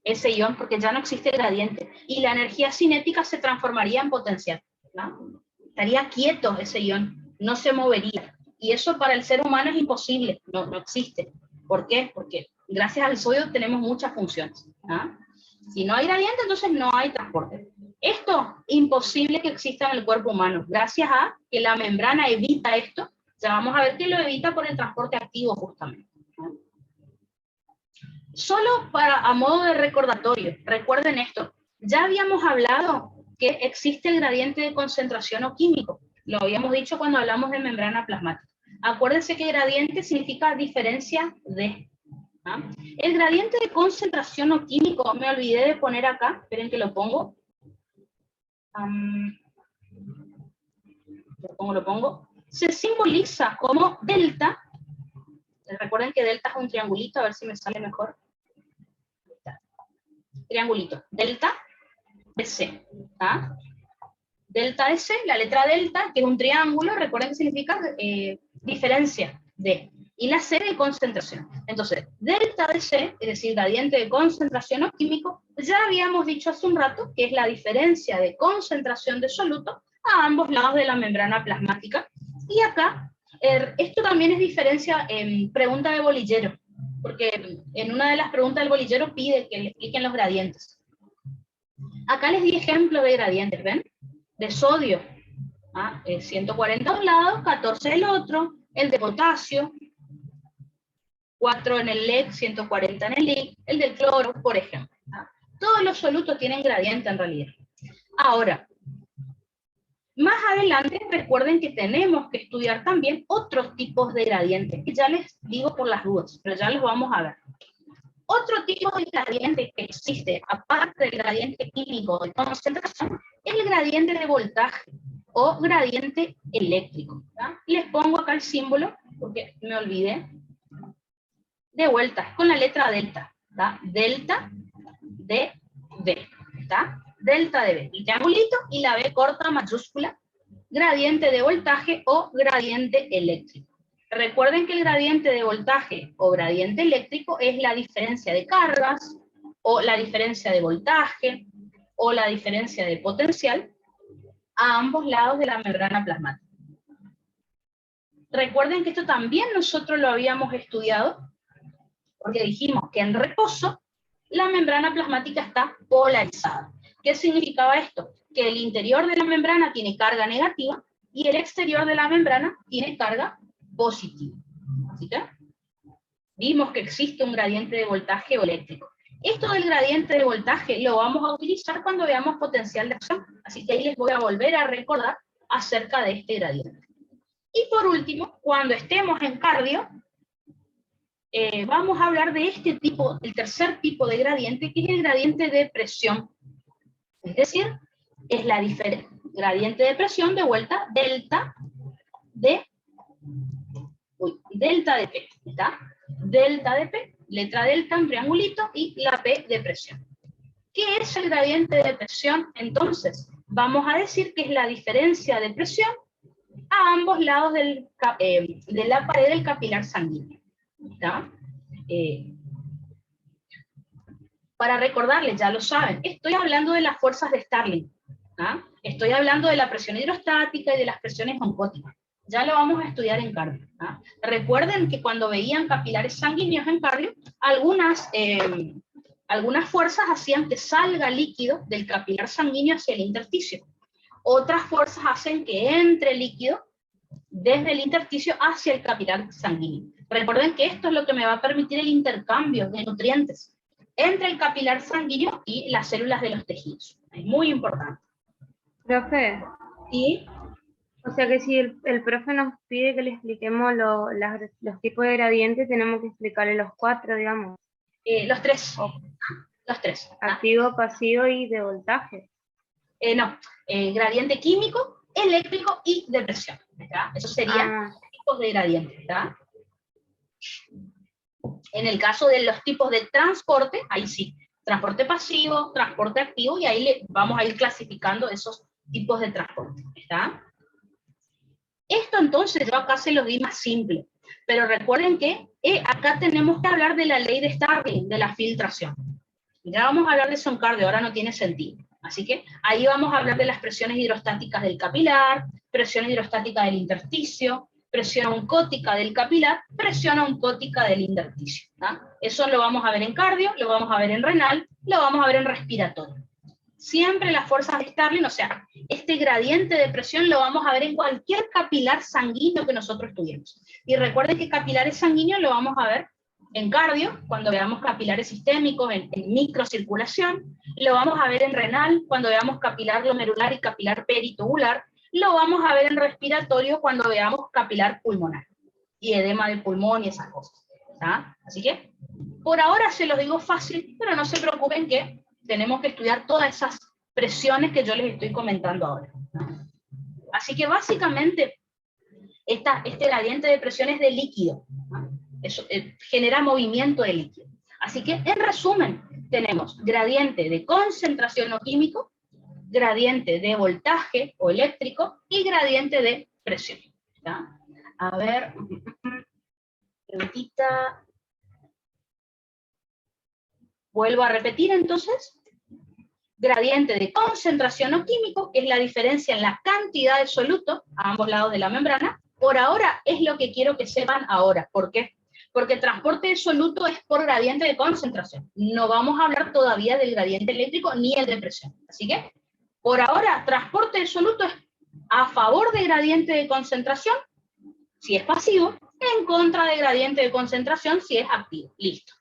ese ion porque ya no existe gradiente y la energía cinética se transformaría en potencial, ¿no? Estaría quieto ese ion, no se movería. Y eso para el ser humano es imposible, no existe. ¿Por qué? Porque gracias al sodio tenemos muchas funciones. ¿Ah? Si no hay gradiente, entonces no hay transporte. Esto, imposible que exista en el cuerpo humano. Gracias a que la membrana evita esto, ya vamos a ver que lo evita por el transporte activo justamente. ¿Ah? Solo a modo de recordatorio, recuerden esto. Ya habíamos hablado que existe el gradiente de concentración o químico. Lo habíamos dicho cuando hablamos de membrana plasmática. Acuérdense que gradiente significa diferencia de. ¿Ah? El gradiente de concentración o químico, me olvidé de poner acá, esperen que lo pongo. Lo pongo. Se simboliza como delta. Recuerden que delta es un triangulito, a ver si me sale mejor. Triangulito. Delta de C. ¿Ah? Delta de C, la letra delta, que es un triángulo, recuerden que significa diferencia de. Y la C de concentración. Entonces, delta de C, es decir, gradiente de concentración o químico, ya habíamos dicho hace un rato que es la diferencia de concentración de soluto a ambos lados de la membrana plasmática. Y acá, esto también es diferencia en pregunta de bolillero, porque en una de las preguntas del bolillero pide que le expliquen los gradientes. Acá les di ejemplo de gradientes, ¿ven? De sodio, 140 de un lado, 14 del otro, el de potasio, 4 en el LEC, 140 en el LIC, el del cloro, por ejemplo. Todos los solutos tienen gradiente en realidad. Ahora, más adelante recuerden que tenemos que estudiar también otros tipos de gradientes, que ya les digo por las dudas, pero ya los vamos a ver. Otro tipo de gradiente que existe, aparte del gradiente químico de concentración, es el gradiente de voltaje. o gradiente eléctrico. ¿Tá? Les pongo acá el símbolo, porque me olvidé. De vuelta, con la letra delta. ¿Tá? Delta de B. ¿Tá? Delta de B. El triangulito y la B corta mayúscula. Gradiente de voltaje o gradiente eléctrico. Recuerden que el gradiente de voltaje o gradiente eléctrico es la diferencia de cargas, o la diferencia de voltaje, o la diferencia de potencial a ambos lados de la membrana plasmática. Recuerden que esto también nosotros lo habíamos estudiado, porque dijimos que en reposo la membrana plasmática está polarizada. ¿Qué significaba esto? Que el interior de la membrana tiene carga negativa y el exterior de la membrana tiene carga positiva. ¿Sí? Vimos que existe un gradiente de voltaje eléctrico. Esto del gradiente de voltaje lo vamos a utilizar cuando veamos potencial de acción, así que ahí les voy a volver a recordar acerca de este gradiente. Y por último, cuando estemos en cardio, vamos a hablar de este tipo, el tercer tipo de gradiente, que es el gradiente de presión. Es decir, es la gradiente de presión de vuelta delta de P, ¿está? Delta de P, letra delta, un triangulito, y la P de presión. ¿Qué es el gradiente de presión? Entonces, vamos a decir que es la diferencia de presión a ambos lados de la pared del capilar sanguíneo. ¿Está? Para recordarles, ya lo saben, estoy hablando de las fuerzas de Starling. ¿Ah? Estoy hablando de la presión hidrostática y de las presiones oncóticas. Ya lo vamos a estudiar en cardio. ¿Ah? Recuerden que cuando veían capilares sanguíneos en cardio, algunas fuerzas hacían que salga líquido del capilar sanguíneo hacia el intersticio. Otras fuerzas hacen que entre líquido desde el intersticio hacia el capilar sanguíneo. Recuerden que esto es lo que me va a permitir el intercambio de nutrientes entre el capilar sanguíneo y las células de los tejidos. Es muy importante. Profe, ¿Y? o sea que si el profe nos pide que le expliquemos los tipos de gradientes, tenemos que explicarle los 4, digamos. Los tres. Los tres. Activo, pasivo y de voltaje. No, gradiente químico, eléctrico y de presión. ¿Verdad? Esos serían los tipos de gradientes. ¿Verdad? En el caso de los tipos de transporte, ahí sí, transporte pasivo, transporte activo, y ahí vamos a ir clasificando esos tipos de transporte. ¿Está? Esto entonces yo acá se lo di más simple, pero recuerden que acá tenemos que hablar de la ley de Starling, de la filtración. Ya vamos a hablar de eso en cardio, ahora no tiene sentido. Así que ahí vamos a hablar de las presiones hidrostáticas del capilar, presión hidrostática del intersticio, presión oncótica del capilar, presión oncótica del intersticio. ¿Ah? Eso lo vamos a ver en cardio, lo vamos a ver en renal, lo vamos a ver en respiratorio. Siempre las fuerzas de Starling, o sea, este gradiente de presión lo vamos a ver en cualquier capilar sanguíneo que nosotros estudiemos. Y recuerden que capilares sanguíneos lo vamos a ver en cardio, cuando veamos capilares sistémicos en microcirculación, lo vamos a ver en renal, cuando veamos capilar glomerular y capilar peritubular, lo vamos a ver en respiratorio cuando veamos capilar pulmonar, y edema del pulmón y esas cosas. ¿Tá? Así que, por ahora se los digo fácil, pero no se preocupen que tenemos que estudiar todas esas presiones que yo les estoy comentando ahora. Así que básicamente, este gradiente de presión es de líquido. Eso, genera movimiento de líquido. Así que, en resumen, tenemos gradiente de concentración o químico, gradiente de voltaje o eléctrico y gradiente de presión. ¿Está? A ver, preguntita. Vuelvo a repetir entonces. Gradiente de concentración o químico, que es la diferencia en la cantidad de soluto a ambos lados de la membrana. Por ahora es lo que quiero que sepan ahora. ¿Por qué? Porque el transporte de soluto es por gradiente de concentración. No vamos a hablar todavía del gradiente eléctrico ni el de presión. Así que, por ahora, transporte de soluto es a favor de gradiente de concentración, si es pasivo, en contra de gradiente de concentración, si es activo. Listo.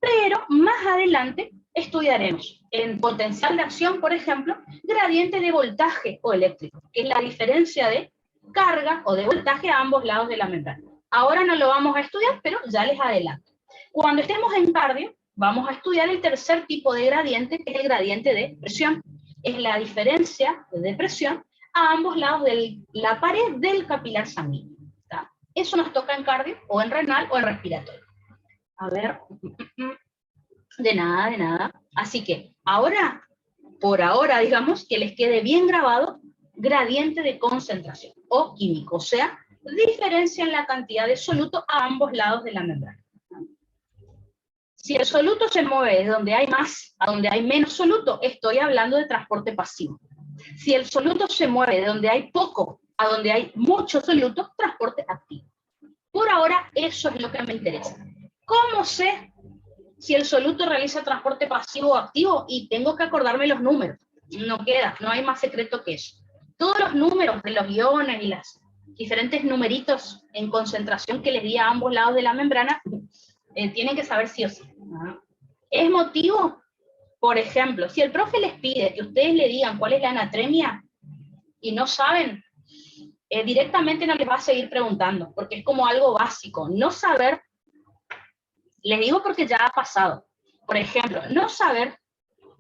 Pero más adelante estudiaremos en potencial de acción, por ejemplo, gradiente de voltaje o eléctrico, que es la diferencia de carga o de voltaje a ambos lados de la membrana. Ahora no lo vamos a estudiar, pero ya les adelanto. Cuando estemos en cardio, vamos a estudiar el tercer tipo de gradiente, que es el gradiente de presión. Es la diferencia de presión a ambos lados de la pared del capilar sanguíneo. ¿Tá? Eso nos toca en cardio, o en renal, o en respiratorio. A ver, de nada, de nada. Así que ahora, por ahora, digamos, que les quede bien grabado gradiente de concentración, o químico, o sea, diferencia en la cantidad de soluto a ambos lados de la membrana. Si el soluto se mueve de donde hay más a donde hay menos soluto, estoy hablando de transporte pasivo. Si el soluto se mueve de donde hay poco a donde hay mucho soluto, transporte activo. Por ahora, eso es lo que me interesa. ¿Cómo sé si el soluto realiza transporte pasivo o activo? Y tengo que acordarme los números. No queda, no hay más secreto que eso. Todos los números de los iones y las diferentes numeritos en concentración que les di a ambos lados de la membrana, tienen que saber sí o sí. ¿Es motivo? Por ejemplo, si el profe les pide que ustedes le digan cuál es la anatremia y no saben, directamente no les va a seguir preguntando, porque es como algo básico. No saber, les digo porque ya ha pasado. Por ejemplo, no saber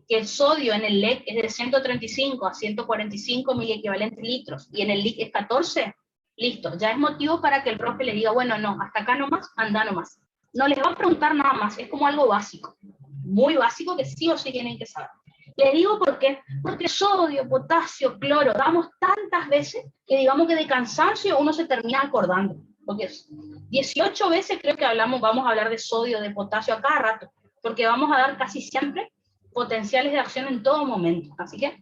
que el sodio en el LEC es de 135 a 145 miliequivalentes litros y en el LIC es 14, listo, ya es motivo para que el profe le diga, bueno, no, hasta acá nomás, anda nomás. No les va a preguntar nada más, es como algo básico, muy básico que sí o sí tienen que saber. Les digo por qué, porque sodio, potasio, cloro, damos tantas veces que digamos que de cansancio uno se termina acordando, porque 18 veces creo que vamos a hablar de sodio, de potasio a cada rato, porque vamos a dar casi siempre potenciales de acción en todo momento. Así que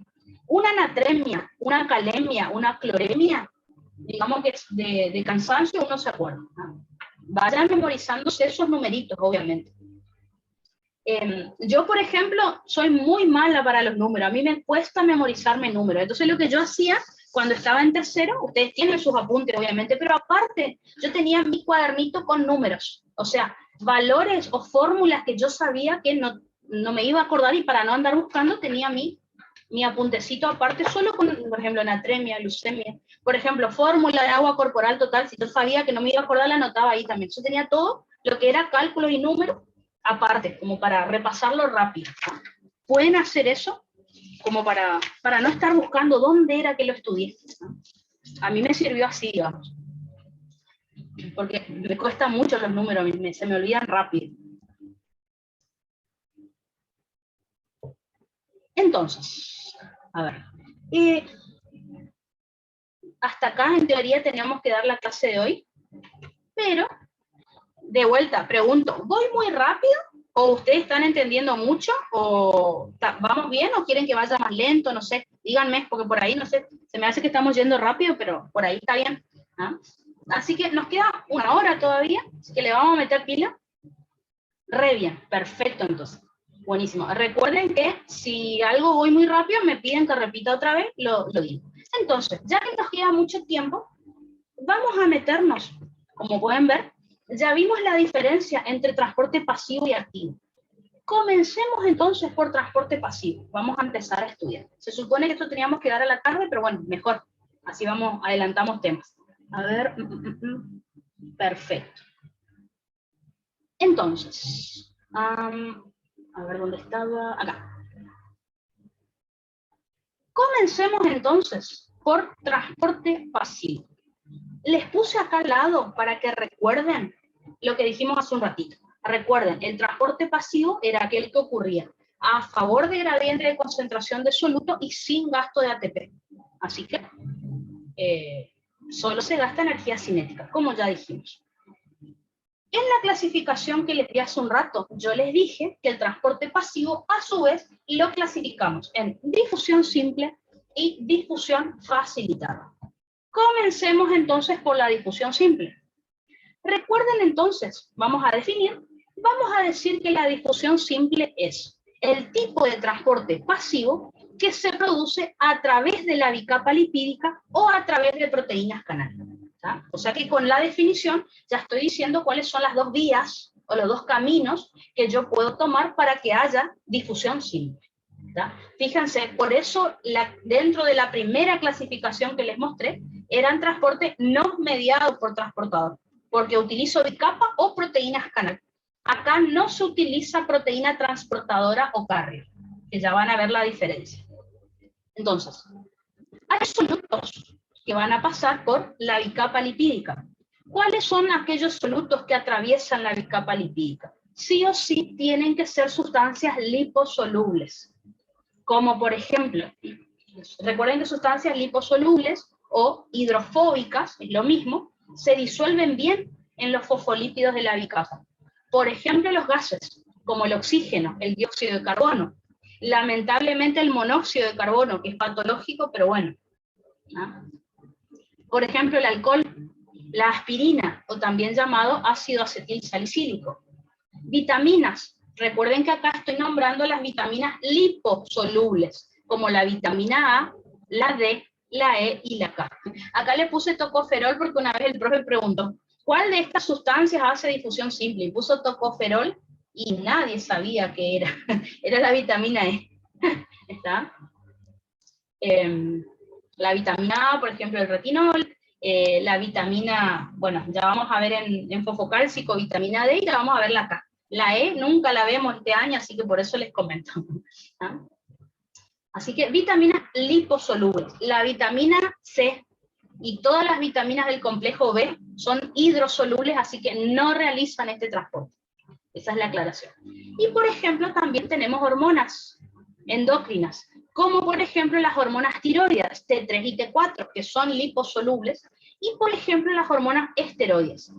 una anatremia, una calemia, una cloremia, digamos que de cansancio uno se acuerda. Vayan memorizándose esos numeritos, obviamente. Yo, por ejemplo, soy muy mala para los números. A mí me cuesta memorizarme números. Entonces, lo que yo hacía cuando estaba en tercero, ustedes tienen sus apuntes, obviamente, pero aparte, yo tenía mi cuadernito con números. O sea, valores o fórmulas que yo sabía que no me iba a acordar y para no andar buscando tenía mi apuntecito aparte, solo con, por ejemplo, anatremia, leucemia. Por ejemplo, fórmula de agua corporal total, si yo sabía que no me iba a acordar, la anotaba ahí también. Yo tenía todo lo que era cálculos y números aparte, como para repasarlo rápido. ¿Pueden hacer eso? Como para no estar buscando dónde era que lo estudié. A mí me sirvió así, digamos. Porque me cuesta mucho los números, se me olvidan rápido. Entonces, a ver. Hasta acá, en teoría, teníamos que dar la clase de hoy. Pero, de vuelta, pregunto, ¿voy muy rápido? ¿O ustedes están entendiendo mucho? ¿O vamos bien? ¿O quieren que vaya más lento? No sé, díganme, porque por ahí, no sé, se me hace que estamos yendo rápido, pero por ahí está bien. ¿Ah? Así que nos queda 1 hora todavía, así que le vamos a meter pila. Re bien, perfecto entonces. Buenísimo. Recuerden que si algo voy muy rápido, me piden que repita otra vez, lo digo. Entonces, ya que nos queda mucho tiempo, vamos a meternos, como pueden ver, ya vimos la diferencia entre transporte pasivo y activo. Comencemos entonces por transporte pasivo. Vamos a empezar a estudiar. Se supone que esto teníamos que dar a la tarde, pero bueno, mejor. Así adelantamos temas. A ver, perfecto. Entonces, a ver dónde estaba, acá. Comencemos entonces por transporte pasivo. Les puse acá al lado para que recuerden lo que dijimos hace un ratito. Recuerden, el transporte pasivo era aquel que ocurría a favor de gradiente de concentración de soluto y sin gasto de ATP. Así que solo se gasta energía cinética, como ya dijimos. En la clasificación que les di hace un rato, yo les dije que el transporte pasivo, a su vez, lo clasificamos en difusión simple y difusión facilitada. Comencemos entonces por la difusión simple. Recuerden entonces, vamos a decir que la difusión simple es el tipo de transporte pasivo que se produce a través de la bicapa lipídica o a través de proteínas canal. ¿tá? O sea que con la definición ya estoy diciendo cuáles son las 2 vías o los 2 caminos que yo puedo tomar para que haya difusión simple. ¿tá? Fíjense, por eso dentro de la primera clasificación que les mostré, eran transportes no mediados por transportador, porque utilizo bicapa o proteínas canal. Acá no se utiliza proteína transportadora o carrier, que ya van a ver la diferencia. Entonces, Hay solutos que van a pasar por la bicapa lipídica. ¿Cuáles son aquellos solutos que atraviesan la bicapa lipídica? Sí o sí tienen que ser sustancias liposolubles, como por ejemplo, recuerden que sustancias liposolubles o hidrofóbicas, es lo mismo, se disuelven bien en los fosfolípidos de la bicapa. Por ejemplo, los gases, como el oxígeno, el dióxido de carbono, lamentablemente el monóxido de carbono, que es patológico, pero bueno, ¿no? Por ejemplo, el alcohol, la aspirina, o también llamado ácido acetil salicílico. Vitaminas, recuerden que acá estoy nombrando las vitaminas liposolubles, como la vitamina A, la D, la E y la K. Acá le puse tocoferol porque una vez el profe preguntó, ¿cuál de estas sustancias hace difusión simple? Y puso tocoferol y nadie sabía qué era. Era la vitamina E. ¿Está? La vitamina A, por ejemplo, el retinol, la vitamina, bueno, ya vamos a ver en fosfocálcico, vitamina D, y la vamos a ver la K. La E nunca la vemos este año, así que por eso les comento. ¿Ah? Así que vitaminas liposolubles. La vitamina C y todas las vitaminas del complejo B son hidrosolubles, así que no realizan este transporte. Esa es la aclaración. Y por ejemplo, también tenemos hormonas endócrinas, como por ejemplo las hormonas tiroides, T3 y T4, que son liposolubles, y por ejemplo las hormonas esteroides.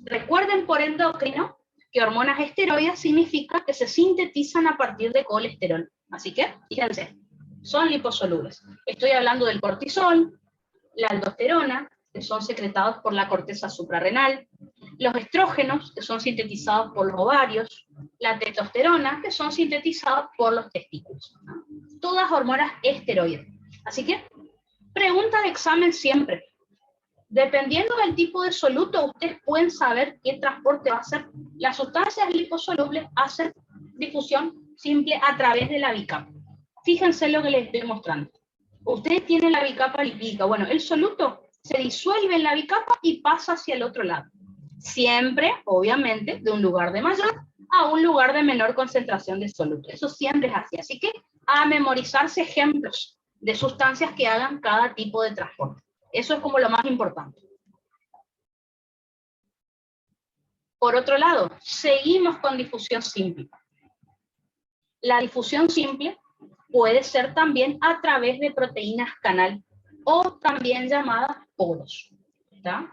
Recuerden por endocrino que hormonas esteroides significa que se sintetizan a partir de colesterol. Así que, fíjense, son liposolubles. Estoy hablando del cortisol, la aldosterona, que son secretados por la corteza suprarrenal, los estrógenos, que son sintetizados por los ovarios, la testosterona, que son sintetizados por los testículos. ¿No? Todas hormonas esteroides. Así que, pregunta de examen siempre. Dependiendo del tipo de soluto, ustedes pueden saber qué transporte va a hacer. Las sustancias liposolubles hacen difusión simple a través de la bicapa. Fíjense lo que les estoy mostrando. Ustedes tienen la bicapa lipídica. Bueno, el soluto se disuelve en la bicapa y pasa hacia el otro lado. Siempre, obviamente, de un lugar de mayor a un lugar de menor concentración de soluto. Eso siempre es así. Así que a memorizarse ejemplos de sustancias que hagan cada tipo de transporte. Eso es como lo más importante. Por otro lado, seguimos con difusión simple. La difusión simple puede ser también a través de proteínas canal o también llamadas poros. ¿Está?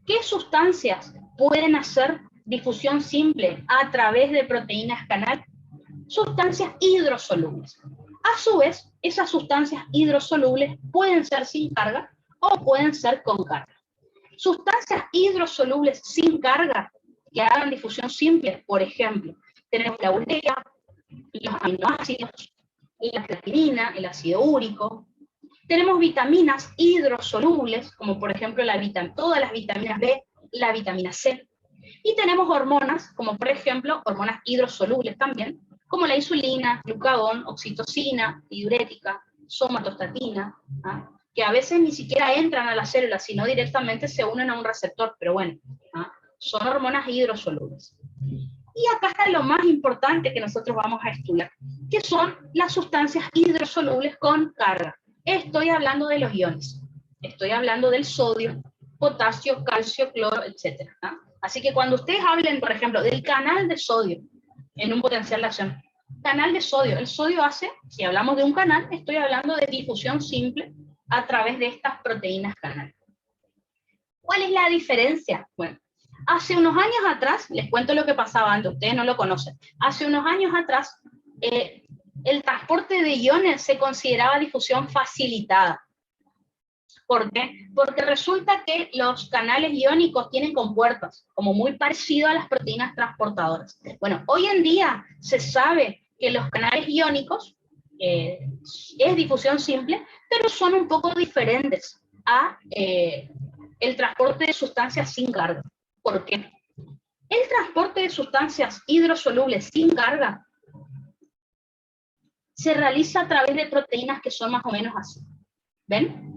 ¿Qué sustancias pueden hacer difusión simple a través de proteínas canal? Sustancias hidrosolubles. A su vez, esas sustancias hidrosolubles pueden ser sin carga o pueden ser con carga. Sustancias hidrosolubles sin carga que hagan difusión simple, por ejemplo, tenemos la urea, los aminoácidos, la creatinina, el ácido úrico. Tenemos vitaminas hidrosolubles, como por ejemplo todas las vitaminas B, la vitamina C. Y tenemos hormonas, como por ejemplo hormonas hidrosolubles también, como la insulina, glucagón, oxitocina, diurética, somatostatina, ¿ah? Que a veces ni siquiera entran a la célula, sino directamente se unen a un receptor, pero bueno, ¿ah? Son hormonas hidrosolubles. Y acá está lo más importante que nosotros vamos a estudiar, que son las sustancias hidrosolubles con carga. Estoy hablando de los iones, estoy hablando del sodio, potasio, calcio, cloro, etc. ¿Ah? Así que cuando ustedes hablen, por ejemplo, del canal de sodio en un potencial de acción, canal de sodio, el sodio hace, si hablamos de un canal, estoy hablando de difusión simple a través de estas proteínas canal. ¿Cuál es la diferencia? Bueno, hace unos años atrás, les cuento lo que pasaba antes, ustedes no lo conocen, hace unos años atrás, el transporte de iones se consideraba difusión facilitada. ¿Por qué? Porque resulta que los canales iónicos tienen compuertas, como muy parecido a las proteínas transportadoras. Bueno, hoy en día se sabe que los canales iónicos es difusión simple, pero son un poco diferentes a el transporte de sustancias sin carga. ¿Por qué? El transporte de sustancias hidrosolubles sin carga se realiza a través de proteínas que son más o menos así. ¿Ven?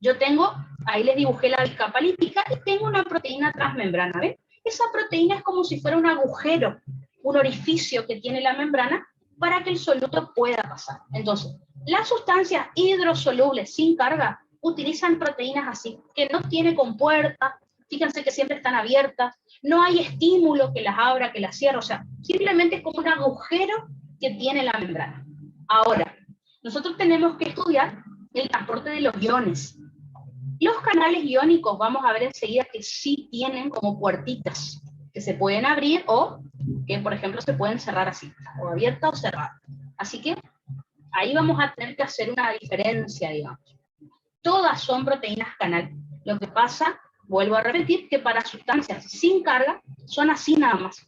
Yo tengo, ahí les dibujé la bicapa lípica y tengo una proteína transmembrana, ¿ven? Esa proteína es como si fuera un agujero, un orificio que tiene la membrana para que el soluto pueda pasar. Entonces, las sustancias hidrosolubles sin carga utilizan proteínas así, que no tiene compuerta, fíjense que siempre están abiertas, no hay estímulo que las abra, que las cierre, o sea, simplemente es como un agujero que tiene la membrana. Ahora, nosotros tenemos que estudiar el transporte de los iones. Los canales iónicos, vamos a ver enseguida que sí tienen como puertitas, que se pueden abrir o que, por ejemplo, se pueden cerrar así, o abierta o cerrada. Así que ahí vamos a tener que hacer una diferencia, digamos. Todas son proteínas canal. Lo que pasa, vuelvo a repetir, que para sustancias sin carga son así nada más.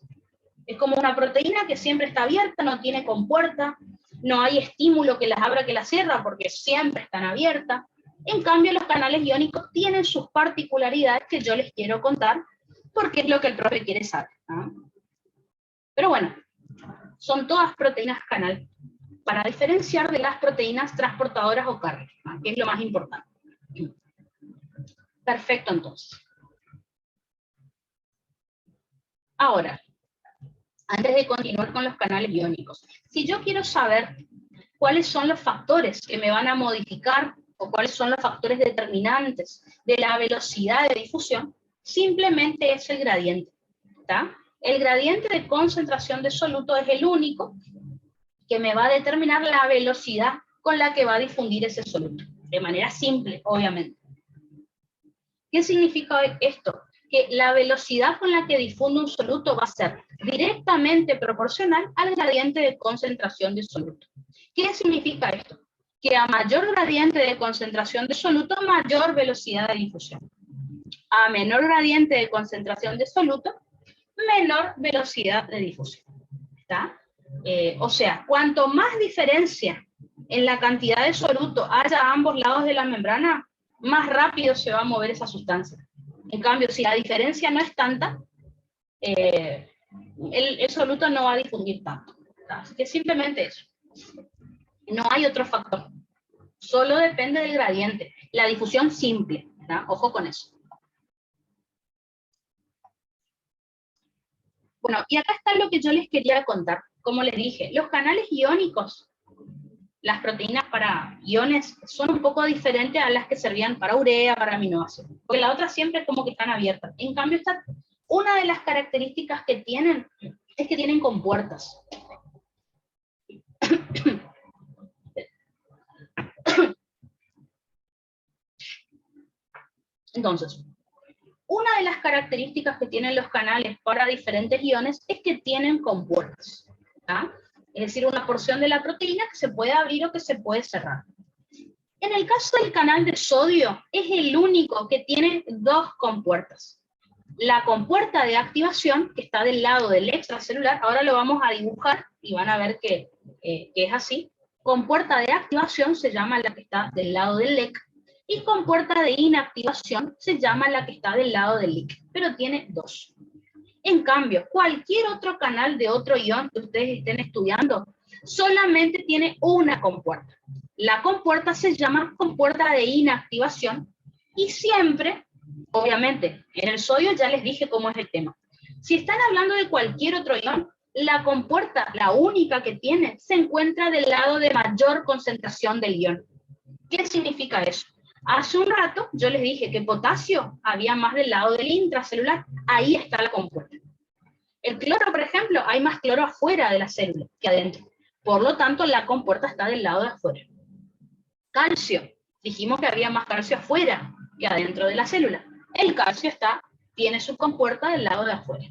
Es como una proteína que siempre está abierta, no tiene compuerta, no hay estímulo que las abra, que las cierra, porque siempre están abiertas. En cambio, los canales iónicos tienen sus particularidades que yo les quiero contar, porque es lo que el profe quiere saber, ¿no? Pero bueno, son todas proteínas canal, para diferenciar de las proteínas transportadoras o carga, ¿no? Que es lo más importante. Perfecto, entonces. Ahora, antes de continuar con los canales iónicos, si yo quiero saber cuáles son los factores que me van a modificar o cuáles son los factores determinantes de la velocidad de difusión, simplemente es el gradiente, ¿está? El gradiente de concentración de soluto es el único que me va a determinar la velocidad con la que va a difundir ese soluto, de manera simple, obviamente. ¿Qué significa esto? Que la velocidad con la que difunde un soluto va a ser directamente proporcional al gradiente de concentración de soluto. ¿Qué significa esto? Que a mayor gradiente de concentración de soluto, mayor velocidad de difusión. A menor gradiente de concentración de soluto, menor velocidad de difusión. ¿Está? O sea, cuanto más diferencia en la cantidad de soluto haya a ambos lados de la membrana, más rápido se va a mover esa sustancia. En cambio, si la diferencia no es tanta, el soluto no va a difundir tanto. Así que simplemente eso. No hay otro factor. Solo depende del gradiente. La difusión simple, ¿verdad? Ojo con eso. Bueno, y acá está lo que yo les quería contar. Como les dije, los canales iónicos, las proteínas para iones, son un poco diferentes a las que servían para urea, para aminoácidos. Porque la otra siempre es como que están abiertas. En cambio, una de las características que tienen es que tienen compuertas. Entonces, una de las características que tienen los canales para diferentes iones es que tienen compuertas, ¿tá? Es decir, una porción de la proteína que se puede abrir o que se puede cerrar. En el caso del canal de sodio, es el único que tiene dos compuertas. La compuerta de activación, que está del lado del extracelular, ahora lo vamos a dibujar y van a ver que es así. Compuerta de activación se llama la que está del lado del LEC, y compuerta de inactivación se llama la que está del lado del LIC, pero tiene dos. En cambio, cualquier otro canal de otro ion que ustedes estén estudiando, solamente tiene una compuerta. La compuerta se llama compuerta de inactivación, y siempre, obviamente, en el sodio ya les dije cómo es el tema. Si están hablando de cualquier otro ion, la compuerta, la única que tiene, se encuentra del lado de mayor concentración del ion. ¿Qué significa eso? Hace un rato yo les dije que potasio había más del lado del intracelular, ahí está la compuerta. El cloro, por ejemplo, hay más cloro afuera de la célula que adentro. Por lo tanto, la compuerta está del lado de afuera. Calcio, dijimos que había más calcio afuera que adentro de la célula. El calcio tiene su compuerta del lado de afuera.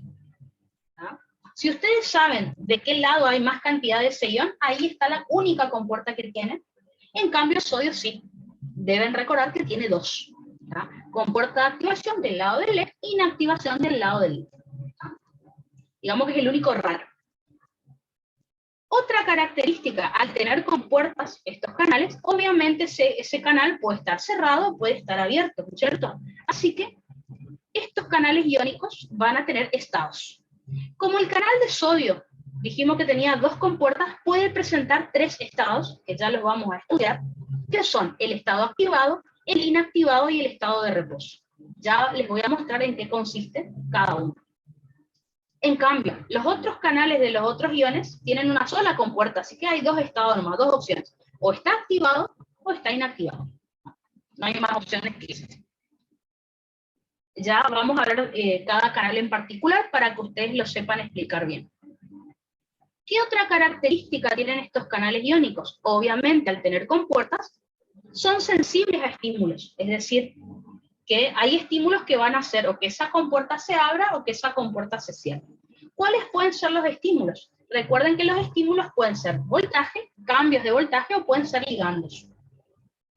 ¿Ah? Si ustedes saben de qué lado hay más cantidad de ese ion, ahí está la única compuerta que tiene. En cambio, el sodio sí. Deben recordar que tiene dos. ¿Ah? Compuerta de activación del lado del LEC, inactivación del lado del LIC. ¿Ah? Digamos que es el único raro. Otra característica, al tener compuertas estos canales, obviamente ese canal puede estar cerrado o puede estar abierto, ¿cierto? Así que estos canales iónicos van a tener estados. Como el canal de sodio, dijimos que tenía dos compuertas, puede presentar tres estados, que ya los vamos a estudiar, que son el estado activado, el inactivado y el estado de reposo. Ya les voy a mostrar en qué consiste cada uno. En cambio, los otros canales de los otros iones tienen una sola compuerta, así que hay dos estados nomás, dos opciones. O está activado o está inactivado. No hay más opciones que esas. Ya vamos a ver cada canal en particular para que ustedes lo sepan explicar bien. ¿Qué otra característica tienen estos canales iónicos? Obviamente, al tener compuertas, son sensibles a estímulos, es decir, que hay estímulos que van a hacer o que esa compuerta se abra o que esa compuerta se cierre. ¿Cuáles pueden ser los estímulos? Recuerden que los estímulos pueden ser voltaje, cambios de voltaje o pueden ser ligandos.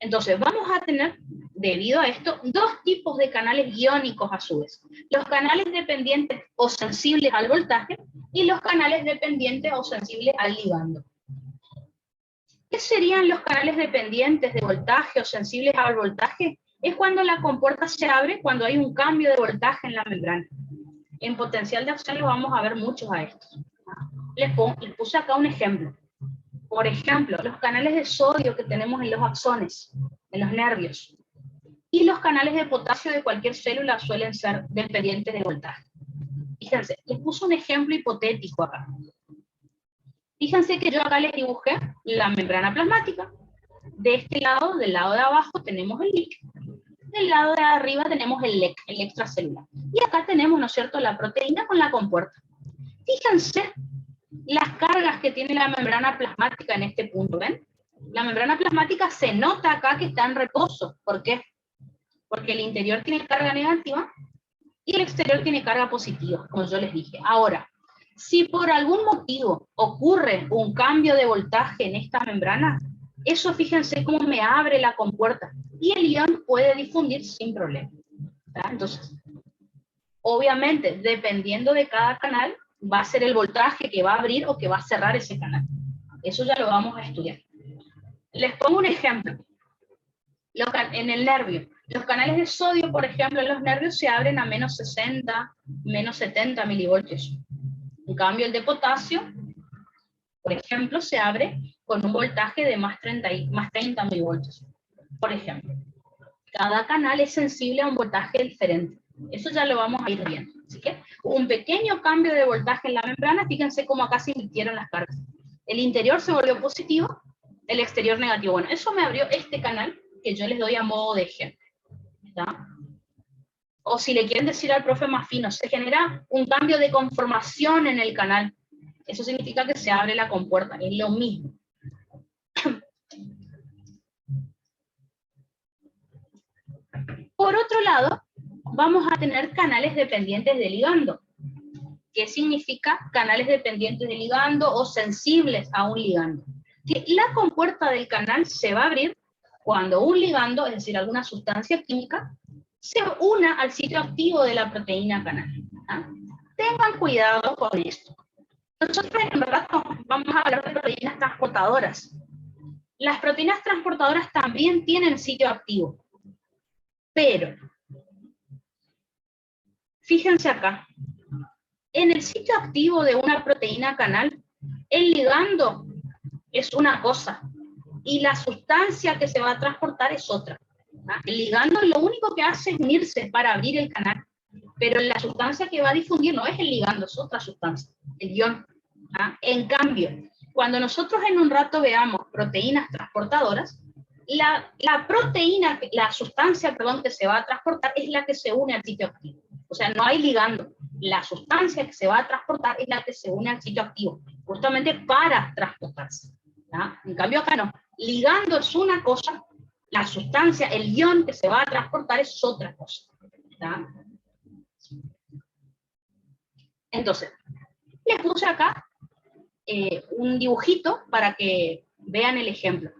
Entonces vamos a tener, debido a esto, dos tipos de canales iónicos a su vez. Los canales dependientes o sensibles al voltaje y los canales dependientes o sensibles al ligando. ¿Qué serían los canales dependientes de voltaje o sensibles al voltaje? Es cuando la compuerta se abre, cuando hay un cambio de voltaje en la membrana. En potencial de acción vamos a ver muchos a estos. Les puse acá un ejemplo. Por ejemplo, los canales de sodio que tenemos en los axones, en los nervios, y los canales de potasio de cualquier célula suelen ser dependientes de voltaje. Fíjense, les puse un ejemplo hipotético acá. Fíjense que yo acá les dibujé la membrana plasmática. De este lado, del lado de abajo, tenemos el LIC. Del lado de arriba tenemos el LEC, el extracelular. Y acá tenemos, ¿no es cierto?, la proteína con la compuerta. Fíjense las cargas que tiene la membrana plasmática en este punto, ¿ven? La membrana plasmática se nota acá que está en reposo. ¿Por qué? Porque el interior tiene carga negativa y el exterior tiene carga positiva, como yo les dije. Ahora, si por algún motivo ocurre un cambio de voltaje en esta membrana, eso fíjense cómo me abre la compuerta y el ion puede difundir sin problema. ¿Tá? Entonces, obviamente, dependiendo de cada canal, va a ser el voltaje que va a abrir o que va a cerrar ese canal. Eso ya lo vamos a estudiar. Les pongo un ejemplo. En el nervio, los canales de sodio, por ejemplo, en los nervios se abren a menos 60, menos 70 milivoltios. En cambio, el de potasio, por ejemplo, se abre con un voltaje de más 30 milivoltios. Por ejemplo, cada canal es sensible a un voltaje diferente. Eso ya lo vamos a ir viendo. Así que un pequeño cambio de voltaje en la membrana, fíjense cómo acá se invirtieron las cargas. El interior se volvió positivo, el exterior negativo. Bueno, eso me abrió este canal que yo les doy a modo de ejemplo. ¿Está? O si le quieren decir al profe más fino, se genera un cambio de conformación en el canal. Eso significa que se abre la compuerta, es lo mismo. Por otro lado, vamos a tener canales dependientes de ligando. ¿Qué significa canales dependientes de ligando o sensibles a un ligando? Que la compuerta del canal se va a abrir cuando un ligando, es decir, alguna sustancia química, se una al sitio activo de la proteína canal. ¿Ah? Tengan cuidado con esto. Nosotros en verdad vamos a hablar de proteínas transportadoras. Las proteínas transportadoras también tienen sitio activo. Pero, fíjense acá, en el sitio activo de una proteína canal, el ligando es una cosa y la sustancia que se va a transportar es otra. El ligando lo único que hace es unirse para abrir el canal, pero la sustancia que va a difundir no es el ligando, es otra sustancia, el ion. En cambio, cuando nosotros en un rato veamos proteínas transportadoras, la proteína, la sustancia, perdón, que se va a transportar es la que se une al sitio activo. O sea, no hay ligando. La sustancia que se va a transportar es la que se une al sitio activo, justamente para transportarse. ¿Ah? En cambio acá no. Ligando es una cosa, la sustancia, el ion que se va a transportar es otra cosa. ¿Ah? Entonces, les puse acá un dibujito para que vean el ejemplo.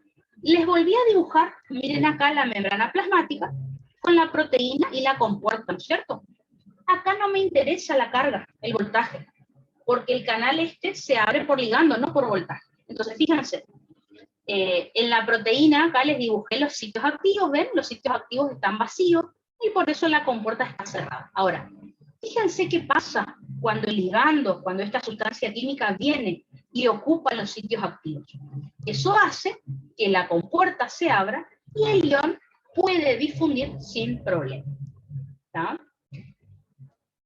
Les volví a dibujar, miren acá la membrana plasmática con la proteína y la compuerta, ¿no es cierto? Acá no me interesa la carga, el voltaje, porque el canal este se abre por ligando, no por voltaje. Entonces, fíjense, en la proteína acá les dibujé los sitios activos, ¿ven? Los sitios activos están vacíos y por eso la compuerta está cerrada. Ahora, fíjense qué pasa cuando el ligando, cuando esta sustancia química viene y ocupa los sitios activos. Eso hace que la compuerta se abra y el ion puede difundir sin problema. ¿Está?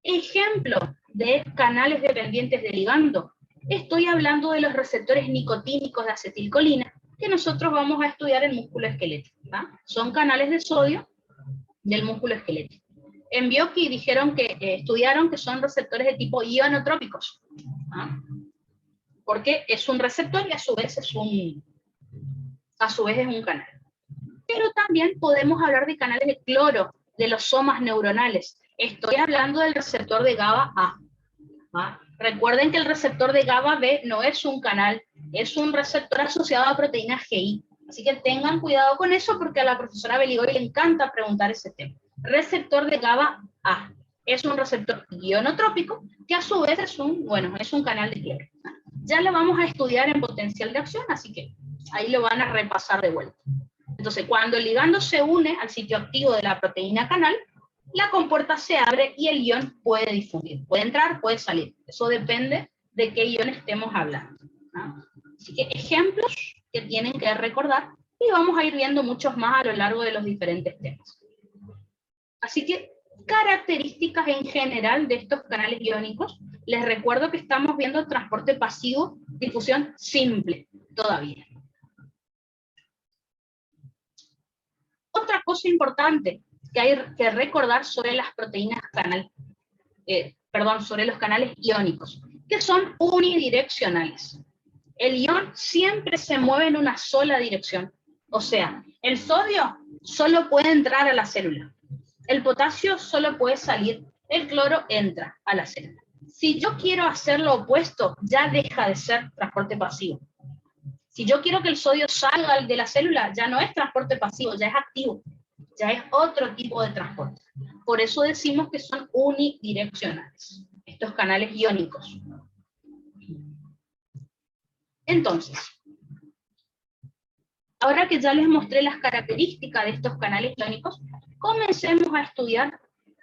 Ejemplo de canales dependientes de ligando, estoy hablando de los receptores nicotínicos de acetilcolina que nosotros vamos a estudiar en músculo esquelético. Son canales de sodio del músculo esquelético. En Bioquí dijeron que estudiaron que son receptores de tipo ionotrópicos, porque es un receptor y a su vez es un canal. Pero también podemos hablar de canales de cloro, de los somas neuronales. Estoy hablando del receptor de GABA A. Recuerden que el receptor de GABA B no es un canal, es un receptor asociado a proteína GI. Así que tengan cuidado con eso porque a la profesora Beligoy le encanta preguntar ese tema. Receptor de GABA A es un receptor ionotrópico que a su vez es un canal de cloro. Ya lo vamos a estudiar en potencial de acción, así que ahí lo van a repasar de vuelta. Entonces, cuando el ligando se une al sitio activo de la proteína canal, la compuerta se abre y el ion puede difundir. Puede entrar, puede salir. Eso depende de qué ion estemos hablando. Así que ejemplos que tienen que recordar y vamos a ir viendo muchos más a lo largo de los diferentes temas. Así que características en general de estos canales iónicos. Les recuerdo que estamos viendo transporte pasivo, difusión simple todavía. Otra cosa importante que hay que recordar sobre las proteínas sobre los canales iónicos, que son unidireccionales. El ion siempre se mueve en una sola dirección. O sea, el sodio solo puede entrar a la célula. El potasio solo puede salir. El cloro entra a la célula. Si yo quiero hacer lo opuesto, ya deja de ser transporte pasivo. Si yo quiero que el sodio salga de la célula, ya no es transporte pasivo, ya es activo. Ya es otro tipo de transporte. Por eso decimos que son unidireccionales, estos canales iónicos. Entonces, ahora que ya les mostré las características de estos canales iónicos, comencemos a estudiar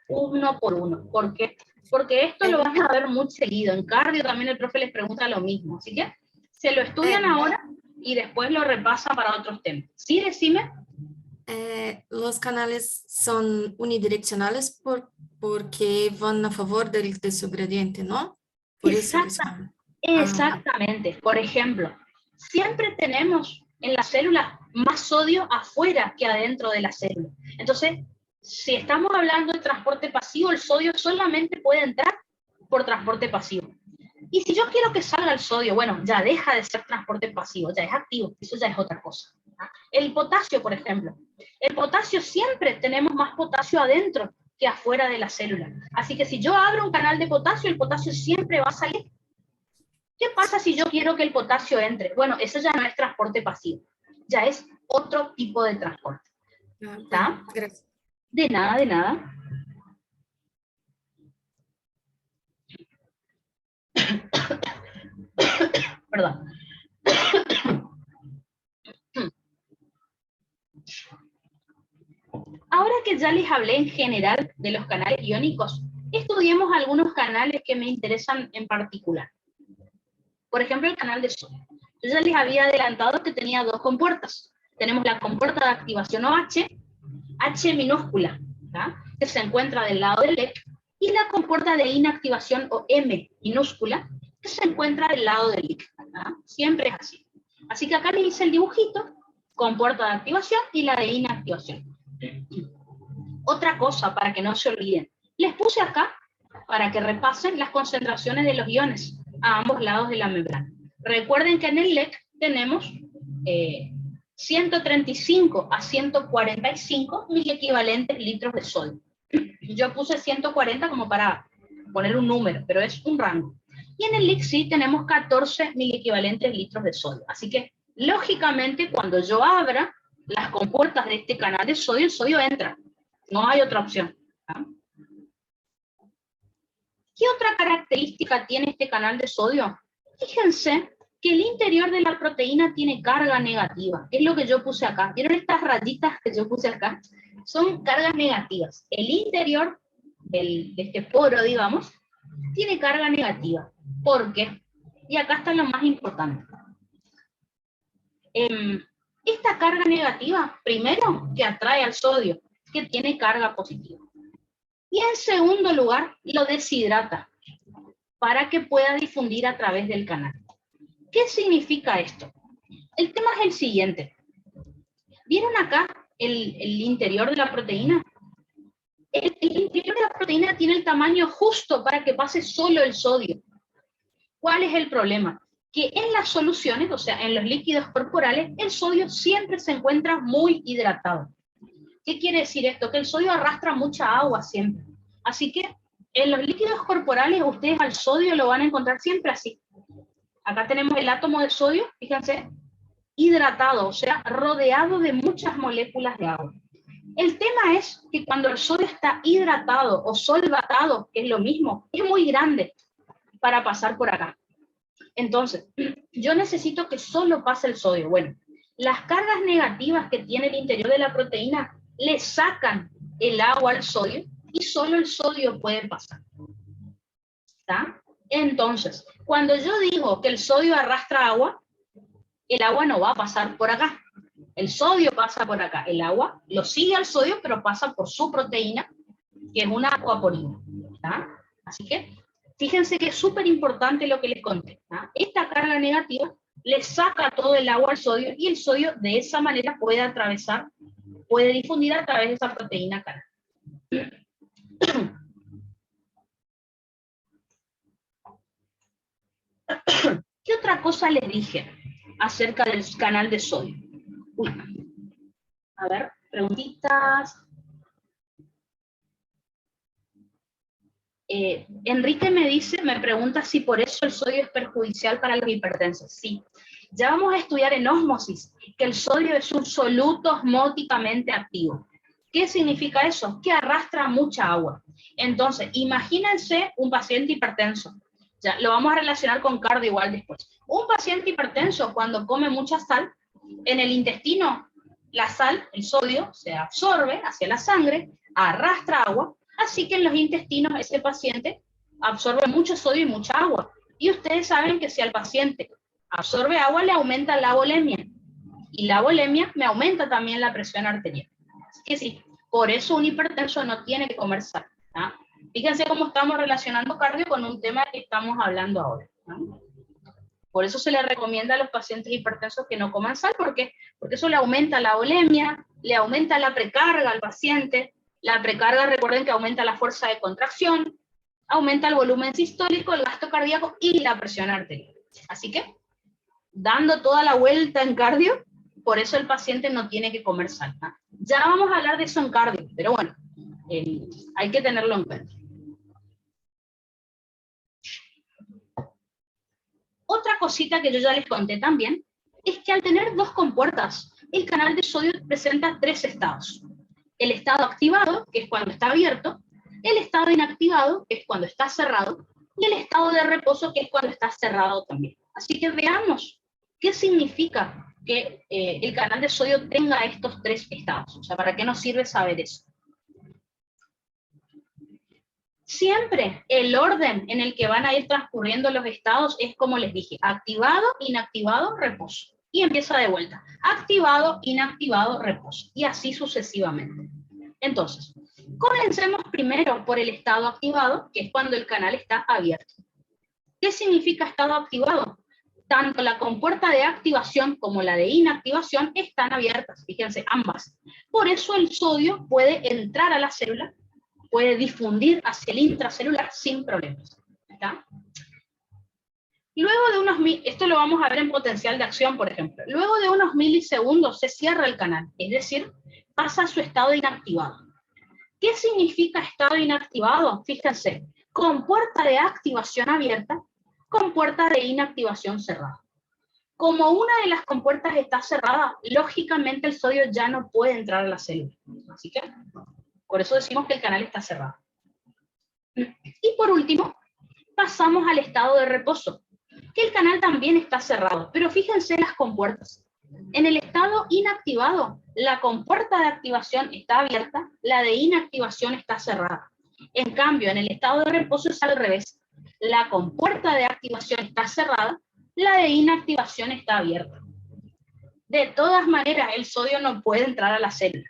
uno por uno. ¿Por qué? Porque esto lo van a ver muy seguido. En cardio también el profe les pregunta lo mismo. Así que se lo estudian ahora y después lo repasan para otros temas. ¿Sí? Decime. Los canales son unidireccionales porque van a favor de su gradiente, ¿no? Por eso que son... Exactamente. Por ejemplo, siempre tenemos en la célula más sodio afuera que adentro de la célula. Entonces, si estamos hablando de transporte pasivo, el sodio solamente puede entrar por transporte pasivo. Y si yo quiero que salga el sodio, bueno, ya deja de ser transporte pasivo, ya es activo, eso ya es otra cosa. El potasio, por ejemplo. El potasio siempre tenemos más potasio adentro que afuera de la célula. Así que si yo abro un canal de potasio, el potasio siempre va a salir. ¿Qué pasa si yo quiero que el potasio entre? Bueno, eso ya no es transporte pasivo, ya es otro tipo de transporte. ¿Está? Gracias. De nada, de nada. Perdón. Ahora que ya les hablé en general de los canales iónicos, estudiemos algunos canales que me interesan en particular. Por ejemplo, el canal de sodio. Yo ya les había adelantado que tenía dos compuertas. Tenemos la compuerta de activación OH, H minúscula, que se encuentra del lado del LEC, y la compuerta de inactivación o M minúscula, que se encuentra del lado del LIC. Siempre es así. Así que acá les hice el dibujito, compuerta de activación y la de inactivación. Otra cosa, para que no se olviden, les puse acá, para que repasen las concentraciones de los iones a ambos lados de la membrana. Recuerden que en el LEC tenemos 135 a 145 miliequivalentes litros de sodio. Yo puse 140 como para poner un número, pero es un rango. Y en el LIC sí tenemos 14 miliequivalentes litros de sodio. Así que, lógicamente, cuando yo abra las compuertas de este canal de sodio, el sodio entra. No hay otra opción. ¿Qué otra característica tiene este canal de sodio? Fíjense que el interior de la proteína tiene carga negativa. Es lo que yo puse acá. ¿Vieron estas rayitas que yo puse acá? Son cargas negativas. El interior de este poro, digamos, tiene carga negativa. ¿Por qué? Y acá está lo más importante. Esta carga negativa, primero, que atrae al sodio, que tiene carga positiva. Y en segundo lugar, lo deshidrata. para que pueda difundir a través del canal. ¿Qué significa esto? El tema es el siguiente. ¿Vieron acá el interior de la proteína? El interior de la proteína tiene el tamaño justo para que pase solo el sodio. ¿Cuál es el problema? Que en las soluciones, o sea, en los líquidos corporales, el sodio siempre se encuentra muy hidratado. ¿Qué quiere decir esto? Que el sodio arrastra mucha agua siempre. Así que en los líquidos corporales ustedes al sodio lo van a encontrar siempre así. Acá tenemos el átomo de sodio, fíjense, hidratado, o sea, rodeado de muchas moléculas de agua. El tema es que cuando el sodio está hidratado o solvatado, que es lo mismo, es muy grande para pasar por acá. Entonces, yo necesito que solo pase el sodio. Bueno, las cargas negativas que tiene el interior de la proteína le sacan el agua al sodio y solo el sodio puede pasar. ¿Está? Entonces, cuando yo digo que el sodio arrastra agua, el agua no va a pasar por acá. El sodio pasa por acá. El agua lo sigue al sodio, pero pasa por su proteína, que es una acuaporina. ¿Está? Así que, fíjense que es súper importante lo que les conté. ¿Está? Esta carga negativa le saca todo el agua al sodio y el sodio de esa manera puede atravesar, puede difundir a través de esa proteína canal. ¿Qué otra cosa les dije acerca del canal de sodio? Uy. A ver, preguntitas. Enrique me pregunta si por eso el sodio es perjudicial para los hipertensos. Sí, ya vamos a estudiar en ósmosis que el sodio es un soluto osmóticamente activo. ¿Qué significa eso? Que arrastra mucha agua. Entonces, imagínense un paciente hipertenso. Ya, lo vamos a relacionar con cardio igual después. Un paciente hipertenso cuando come mucha sal, en el intestino la sal, el sodio, se absorbe hacia la sangre, arrastra agua, así que en los intestinos ese paciente absorbe mucho sodio y mucha agua. Y ustedes saben que si al paciente absorbe agua le aumenta la volemia. Y la volemia me aumenta también la presión arterial. Así que sí, por eso un hipertenso no tiene que comer sal. ¿Ah? Fíjense cómo estamos relacionando cardio con un tema que estamos hablando ahora. ¿No? Por eso se le recomienda a los pacientes hipertensos que no coman sal, porque eso le aumenta la volemia, le aumenta la precarga al paciente. La precarga, recuerden que aumenta la fuerza de contracción, aumenta el volumen sistólico, el gasto cardíaco y la presión arterial. Así que, dando toda la vuelta en cardio, por eso el paciente no tiene que comer sal. ¿Ah? Ya vamos a hablar de eso en cardio, pero bueno, hay que tenerlo en cuenta. Otra cosita que yo ya les conté también, es que al tener dos compuertas, el canal de sodio presenta tres estados. El estado activado, que es cuando está abierto, el estado inactivado, que es cuando está cerrado, y el estado de reposo, que es cuando está cerrado también. Así que veamos qué significa que el canal de sodio tenga estos tres estados. O sea, ¿para qué nos sirve saber eso? Siempre el orden en el que van a ir transcurriendo los estados es como les dije, activado, inactivado, reposo. Y empieza de vuelta, activado, inactivado, reposo. Y así sucesivamente. Entonces, comencemos primero por el estado activado, que es cuando el canal está abierto. ¿Qué significa estado activado? Tanto la compuerta de activación como la de inactivación están abiertas, fíjense, ambas. Por eso el sodio puede entrar a la célula, puede difundir hacia el intracelular sin problemas. ¿Está? Luego de unos, esto lo vamos a ver en potencial de acción, por ejemplo. Luego de unos milisegundos se cierra el canal, es decir, pasa a su estado inactivado. ¿Qué significa estado inactivado? Fíjense, compuerta de activación abierta, compuerta de inactivación cerrada. Como una de las compuertas está cerrada, lógicamente el sodio ya no puede entrar a la célula. Así que, por eso decimos que el canal está cerrado. Y por último, pasamos al estado de reposo, que el canal también está cerrado, pero fíjense las compuertas. En el estado inactivado, la compuerta de activación está abierta, la de inactivación está cerrada. En cambio, en el estado de reposo es al revés. La compuerta de activación está cerrada, la de inactivación está abierta. De todas maneras, el sodio no puede entrar a la célula.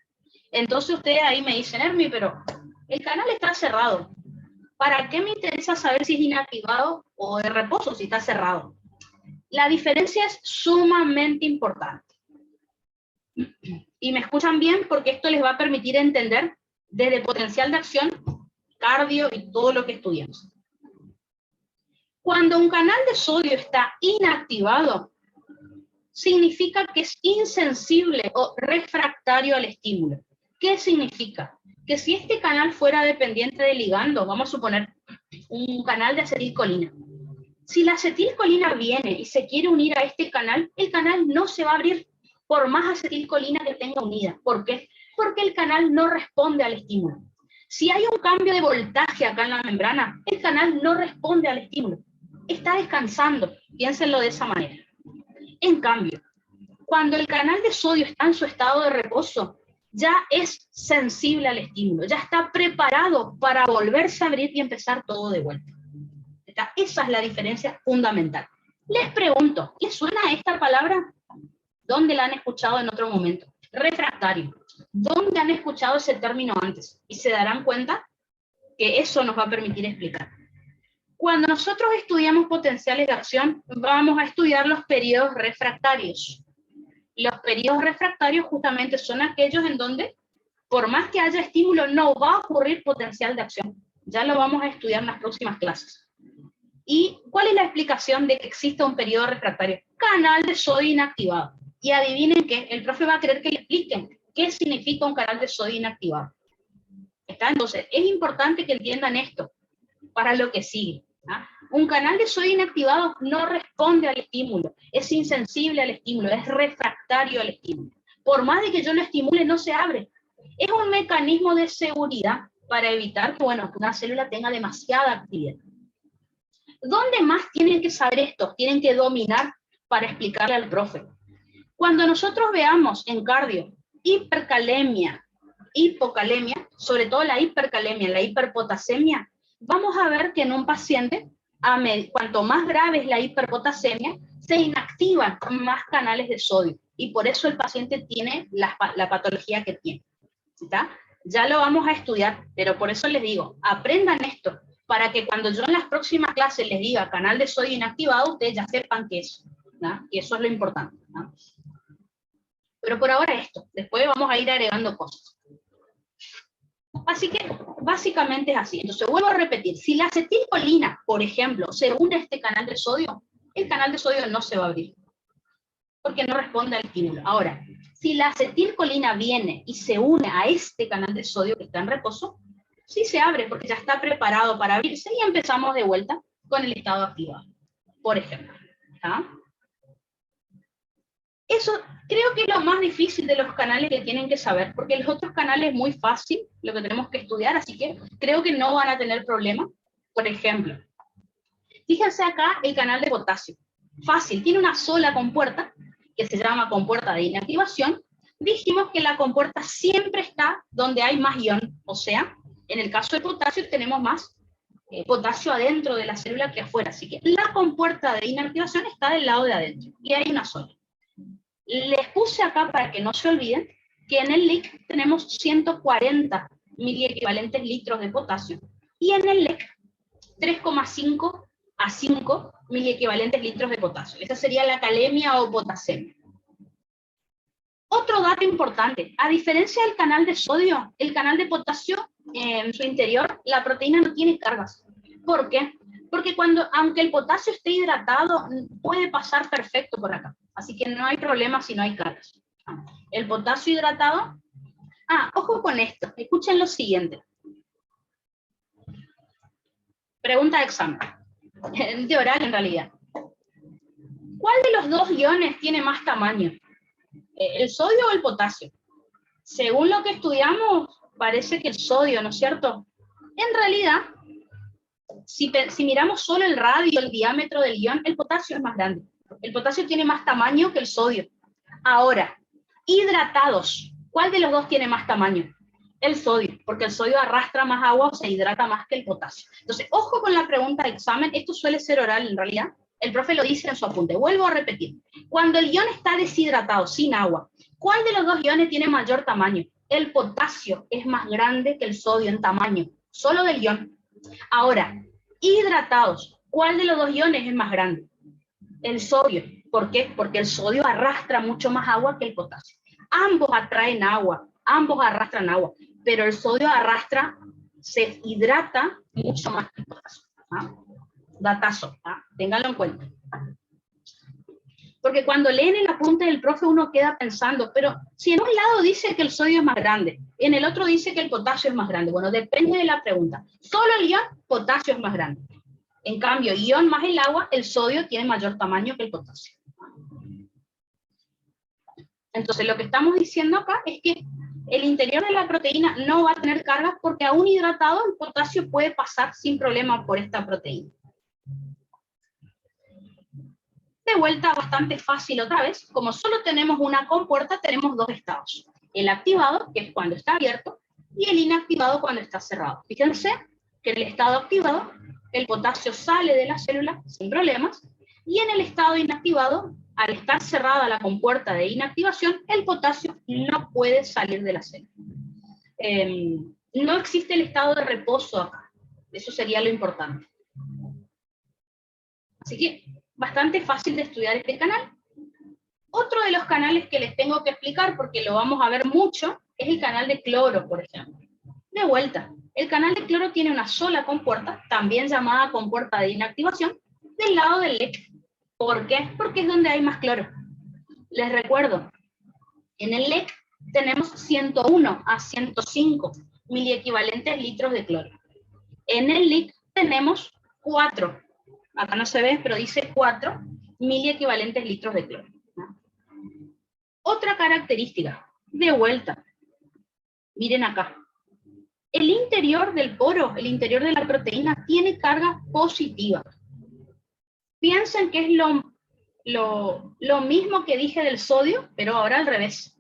Entonces ustedes ahí me dicen, Hermi, pero el canal está cerrado. ¿Para qué me interesa saber si es inactivado o de reposo, si está cerrado? La diferencia es sumamente importante. Y me escuchan bien porque esto les va a permitir entender desde potencial de acción, cardio y todo lo que estudiamos. Cuando un canal de sodio está inactivado, significa que es insensible o refractario al estímulo. ¿Qué significa? Que si este canal fuera dependiente del ligando, vamos a suponer un canal de acetilcolina. Si la acetilcolina viene y se quiere unir a este canal, el canal no se va a abrir por más acetilcolina que tenga unida. ¿Por qué? Porque el canal no responde al estímulo. Si hay un cambio de voltaje acá en la membrana, el canal no responde al estímulo. Está descansando, piénsenlo de esa manera. En cambio, cuando el canal de sodio está en su estado de reposo, ya es sensible al estímulo, ya está preparado para volverse a abrir y empezar todo de vuelta. Esa es la diferencia fundamental. Les pregunto, ¿les suena esta palabra? ¿Dónde la han escuchado en otro momento? Refractario. ¿Dónde han escuchado ese término antes? Y se darán cuenta que eso nos va a permitir explicar. Cuando nosotros estudiamos potenciales de acción, vamos a estudiar los periodos refractarios. Los periodos refractarios justamente son aquellos en donde, por más que haya estímulo, no va a ocurrir potencial de acción. Ya lo vamos a estudiar en las próximas clases. ¿Y cuál es la explicación de que exista un periodo refractario? Canal de sodio inactivado. Y adivinen qué, el profe va a querer que le expliquen qué significa un canal de sodio inactivado. ¿Está? Entonces, es importante que entiendan esto para lo que sigue. ¿Ah? Un canal de sodio inactivado no responde al estímulo, es insensible al estímulo, es refractario al estímulo. Por más de que yo lo estimule, no se abre. Es un mecanismo de seguridad para evitar que, bueno, que una célula tenga demasiada actividad. ¿Dónde más tienen que saber esto? Tienen que dominar para explicarle al profe. Cuando nosotros veamos en cardio hipercalemia, hipocalemia, sobre todo la hipercalemia, la hiperpotasemia, vamos a ver que en un paciente, cuanto más grave es la hiperpotasemia, se inactivan más canales de sodio y por eso el paciente tiene la patología que tiene. ¿Está? Ya lo vamos a estudiar, pero por eso les digo, aprendan esto, para que cuando yo en las próximas clases les diga canal de sodio inactivado, ustedes ya sepan qué es, ¿no? Y eso es lo importante, ¿no? Pero por ahora esto, después vamos a ir agregando cosas. Así que básicamente es así. Entonces vuelvo a repetir, si la acetilcolina, por ejemplo, se une a este canal de sodio, el canal de sodio no se va a abrir, porque no responde al estímulo. Ahora, si la acetilcolina viene y se une a este canal de sodio que está en reposo, sí se abre porque ya está preparado para abrirse y empezamos de vuelta con el estado activado, por ejemplo. ¿Está? Eso creo que es lo más difícil de los canales que tienen que saber, porque los otros canales es muy fácil lo que tenemos que estudiar, así que creo que no van a tener problema. Por ejemplo, fíjense acá el canal de potasio. Fácil, tiene una sola compuerta, que se llama compuerta de inactivación. Dijimos que la compuerta siempre está donde hay más ion, o sea, en el caso de potasio tenemos más potasio adentro de la célula que afuera, así que la compuerta de inactivación está del lado de adentro, y hay una sola. Les puse acá para que no se olviden que en el LIC tenemos 140 miliequivalentes litros de potasio y en el LEC 3,5 a 5 miliequivalentes litros de potasio. Esa sería la calemia o potasemia. Otro dato importante, a diferencia del canal de sodio, el canal de potasio en su interior, la proteína no tiene cargas. ¿Por qué? Porque aunque el potasio esté hidratado, puede pasar perfecto por acá. Así que no hay problema si no hay cargas. El potasio hidratado... ojo con esto. Escuchen lo siguiente. Pregunta de examen. De oral, en realidad. ¿Cuál de los dos iones tiene más tamaño? ¿El sodio o el potasio? Según lo que estudiamos, parece que el sodio, ¿no es cierto? En realidad... Si miramos solo el radio, el diámetro del ion, el potasio es más grande. El potasio tiene más tamaño que el sodio. Ahora, hidratados, ¿cuál de los dos tiene más tamaño? El sodio, porque el sodio arrastra más agua o se hidrata más que el potasio. Entonces, ojo con la pregunta de examen, esto suele ser oral en realidad, el profe lo dice en su apunte. Vuelvo a repetir, cuando el ion está deshidratado, sin agua, ¿cuál de los dos iones tiene mayor tamaño? El potasio es más grande que el sodio en tamaño, solo del ion. Ahora, hidratados, ¿cuál de los dos iones es más grande? El sodio. ¿Por qué? Porque el sodio arrastra mucho más agua que el potasio. Ambos atraen agua, ambos arrastran agua, pero el sodio arrastra, se hidrata mucho más que el potasio. ¿Ah? Datazo, ¿ah? Ténganlo en cuenta. Porque cuando leen el apunte del profe uno queda pensando, pero si en un lado dice que el sodio es más grande, en el otro dice que el potasio es más grande. Bueno, depende de la pregunta. Solo el ion potasio es más grande. En cambio, ion más el agua, el sodio tiene mayor tamaño que el potasio. Entonces, lo que estamos diciendo acá es que el interior de la proteína no va a tener cargas porque aún hidratado el potasio puede pasar sin problema por esta proteína. De vuelta, bastante fácil otra vez. Como solo tenemos una compuerta, tenemos dos estados. El activado, que es cuando está abierto, y el inactivado cuando está cerrado. Fíjense que en el estado activado, el potasio sale de la célula sin problemas, y en el estado inactivado, al estar cerrada la compuerta de inactivación, el potasio no puede salir de la célula. No existe el estado de reposo acá. Eso sería lo importante. Así que, bastante fácil de estudiar este canal. Otro de los canales que les tengo que explicar, porque lo vamos a ver mucho, es el canal de cloro, por ejemplo. De vuelta, el canal de cloro tiene una sola compuerta, también llamada compuerta de inactivación, del lado del LEC. ¿Por qué? Porque es donde hay más cloro. Les recuerdo, en el LEC tenemos 101 a 105 miliequivalentes litros de cloro. En el LIC tenemos 4, acá no se ve, pero dice 4 miliequivalentes litros de cloro. Otra característica, de vuelta, miren acá. El interior del poro, el interior de la proteína, tiene carga positiva. Piensen que es lo mismo que dije del sodio, pero ahora al revés.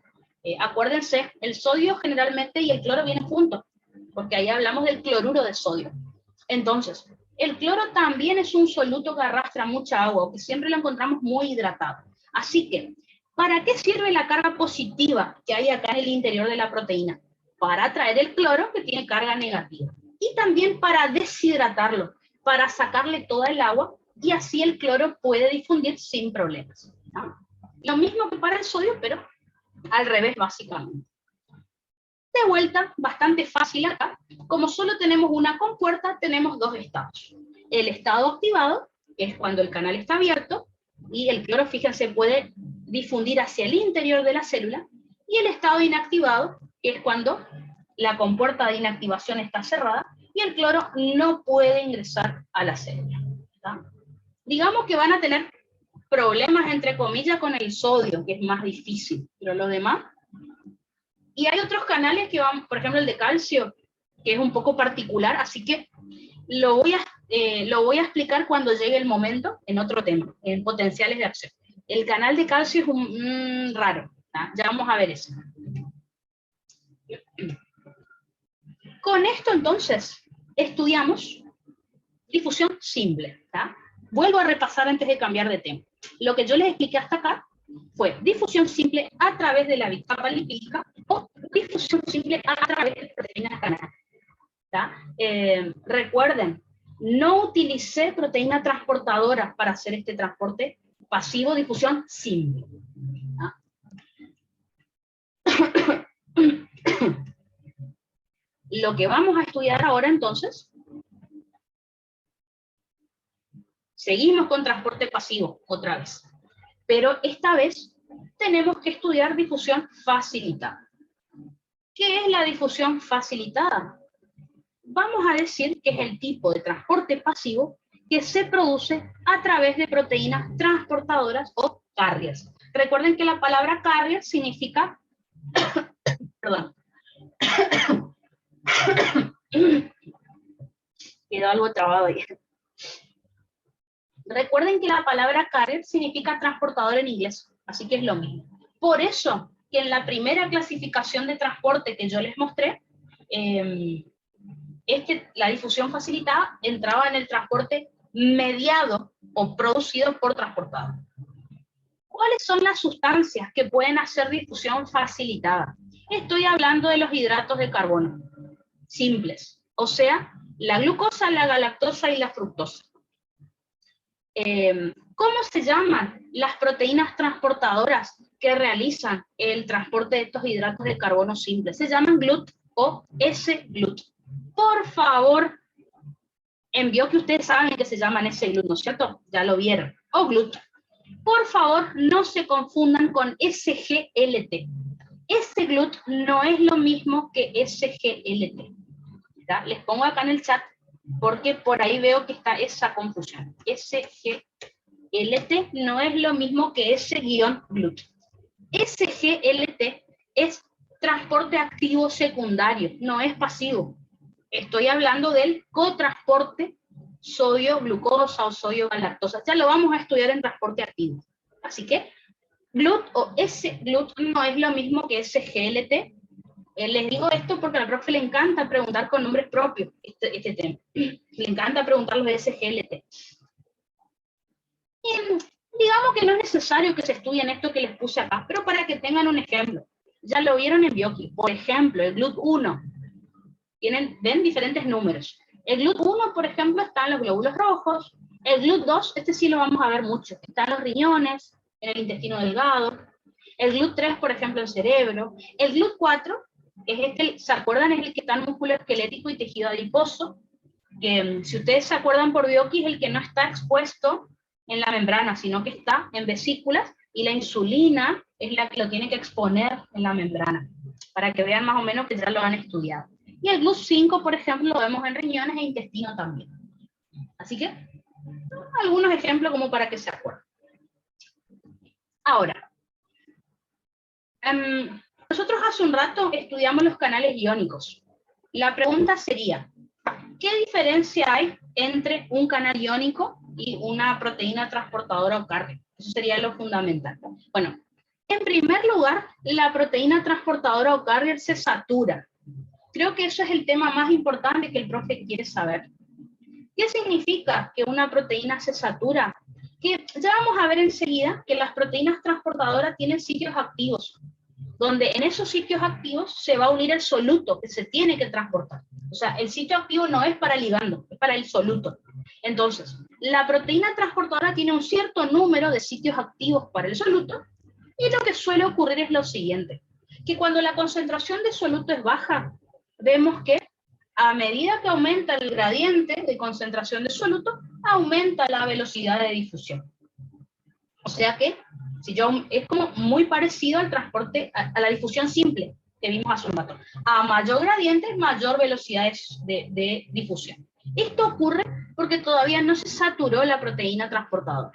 Acuérdense, el sodio generalmente y el cloro vienen juntos, porque ahí hablamos del cloruro de sodio. Entonces, el cloro también es un soluto que arrastra mucha agua, que siempre lo encontramos muy hidratado. Así que, ¿para qué sirve la carga positiva que hay acá en el interior de la proteína? Para atraer el cloro que tiene carga negativa. Y también para deshidratarlo, para sacarle toda el agua y así el cloro puede difundir sin problemas, ¿no? Lo mismo que para el sodio, pero al revés básicamente. De vuelta, bastante fácil acá. Como solo tenemos una compuerta, tenemos dos estados. El estado activado, que es cuando el canal está abierto, y el cloro, fíjense, puede difundir hacia el interior de la célula, y el estado inactivado, que es cuando la compuerta de inactivación está cerrada, y el cloro no puede ingresar a la célula. ¿Está? Digamos que van a tener problemas, entre comillas, con el sodio, que es más difícil, pero lo demás. Y hay otros canales que van, por ejemplo, el de calcio, que es un poco particular, así que lo voy a explicar cuando llegue el momento en otro tema, en potenciales de acción. El canal de calcio es raro, ¿tá? Ya vamos a ver eso. Con esto, entonces, estudiamos difusión simple, ¿tá? Vuelvo a repasar antes de cambiar de tema. Lo que yo les expliqué hasta acá fue difusión simple a través de la bicapa lipídica o difusión simple a través de proteínas canales. Recuerden, no utilicé proteína transportadora para hacer este transporte pasivo, difusión simple. Lo que vamos a estudiar ahora entonces, seguimos con transporte pasivo otra vez, pero esta vez tenemos que estudiar difusión facilitada. ¿Qué es la difusión facilitada? Vamos a decir que es el tipo de transporte pasivo que se produce a través de proteínas transportadoras o carriers. Recuerden que la palabra carrier significa, perdón, quedó algo trabado ahí. Recuerden que la palabra carrier significa transportador en inglés, así que es lo mismo. Por eso que en la primera clasificación de transporte que yo les mostré, es que la difusión facilitada entraba en el transporte mediado o producido por transportador. ¿Cuáles son las sustancias que pueden hacer difusión facilitada? Estoy hablando de los hidratos de carbono, simples, o sea, la glucosa, la galactosa y la fructosa. ¿Cómo se llaman las proteínas transportadoras que realizan el transporte de estos hidratos de carbono simples? Se llaman GLUT o S-GLUT. Por favor, envió que ustedes saben que se llaman S-GLUT, ¿no es cierto? Ya lo vieron. O GLUT. Por favor, no se confundan con SGLT. S-GLUT no es lo mismo que SGLT. ¿Ya? Les pongo acá en el chat porque por ahí veo que está esa confusión. SGLT no es lo mismo que S-GLUT. SGLT es transporte activo secundario, no es pasivo. Estoy hablando del cotransporte sodio-glucosa o sodio-galactosa. Ya lo vamos a estudiar en transporte activo. Así que GLUT o S-GLUT no es lo mismo que SGLT. Les digo esto porque al profe le encanta preguntar con nombres propios este tema. Le encanta preguntar los de SGLT. Y digamos que no es necesario que se estudien esto que les puse acá, pero para que tengan un ejemplo. Ya lo vieron en Bioquímica. Por ejemplo, el GLUT1. Ven diferentes números. El GLUT1, por ejemplo, está en los glóbulos rojos. El GLUT2, este sí lo vamos a ver mucho. Está en los riñones, en el intestino delgado. El GLUT3, por ejemplo, en el cerebro. El GLUT4, es este, ¿se acuerdan? Es el que está en músculo esquelético y tejido adiposo. Que, si ustedes se acuerdan por Bioquímica, es el que no está expuesto en la membrana, sino que está en vesículas, y la insulina es la que lo tiene que exponer en la membrana, para que vean más o menos que ya lo han estudiado. Y el GLUT5, por ejemplo, lo vemos en riñones e intestino también. Así que, algunos ejemplos como para que se acuerden. Ahora, nosotros hace un rato estudiamos los canales iónicos. La pregunta sería, ¿qué diferencia hay entre un canal iónico y una proteína transportadora o carga? Eso sería lo fundamental. Bueno, en primer lugar, la proteína transportadora o carrier se satura. Creo que eso es el tema más importante que el profe quiere saber. ¿Qué significa que una proteína se satura? Que ya vamos a ver enseguida que las proteínas transportadoras tienen sitios activos, donde en esos sitios activos se va a unir el soluto que se tiene que transportar. O sea, el sitio activo no es para el ligando, es para el soluto. Entonces, la proteína transportadora tiene un cierto número de sitios activos para el soluto, y lo que suele ocurrir es lo siguiente, que cuando la concentración de soluto es baja, vemos que a medida que aumenta el gradiente de concentración de soluto, aumenta la velocidad de difusión. O sea que es como muy parecido al transporte, a la difusión simple que vimos hace un rato. A mayor gradiente, mayor velocidad de difusión. Esto ocurre porque todavía no se saturó la proteína transportadora.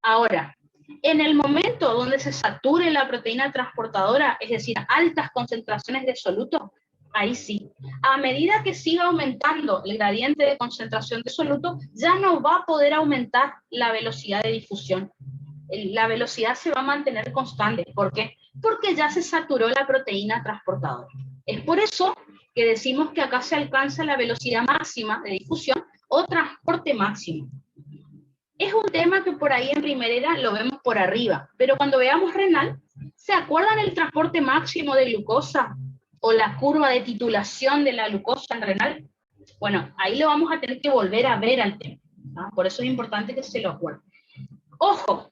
Ahora, en el momento donde se sature la proteína transportadora, es decir, altas concentraciones de soluto, ahí sí, a medida que siga aumentando el gradiente de concentración de soluto, ya no va a poder aumentar la velocidad de difusión. La velocidad se va a mantener constante. ¿Por qué? Porque ya se saturó la proteína transportadora. Es por eso que decimos que acá se alcanza la velocidad máxima de difusión o transporte máximo. Es un tema que por ahí en primera lo vemos por arriba, pero cuando veamos renal, ¿se acuerdan el transporte máximo de glucosa o la curva de titulación de la glucosa en renal? Bueno, ahí lo vamos a tener que volver a ver al tema, ¿no? Por eso es importante que se lo acuerden. Ojo,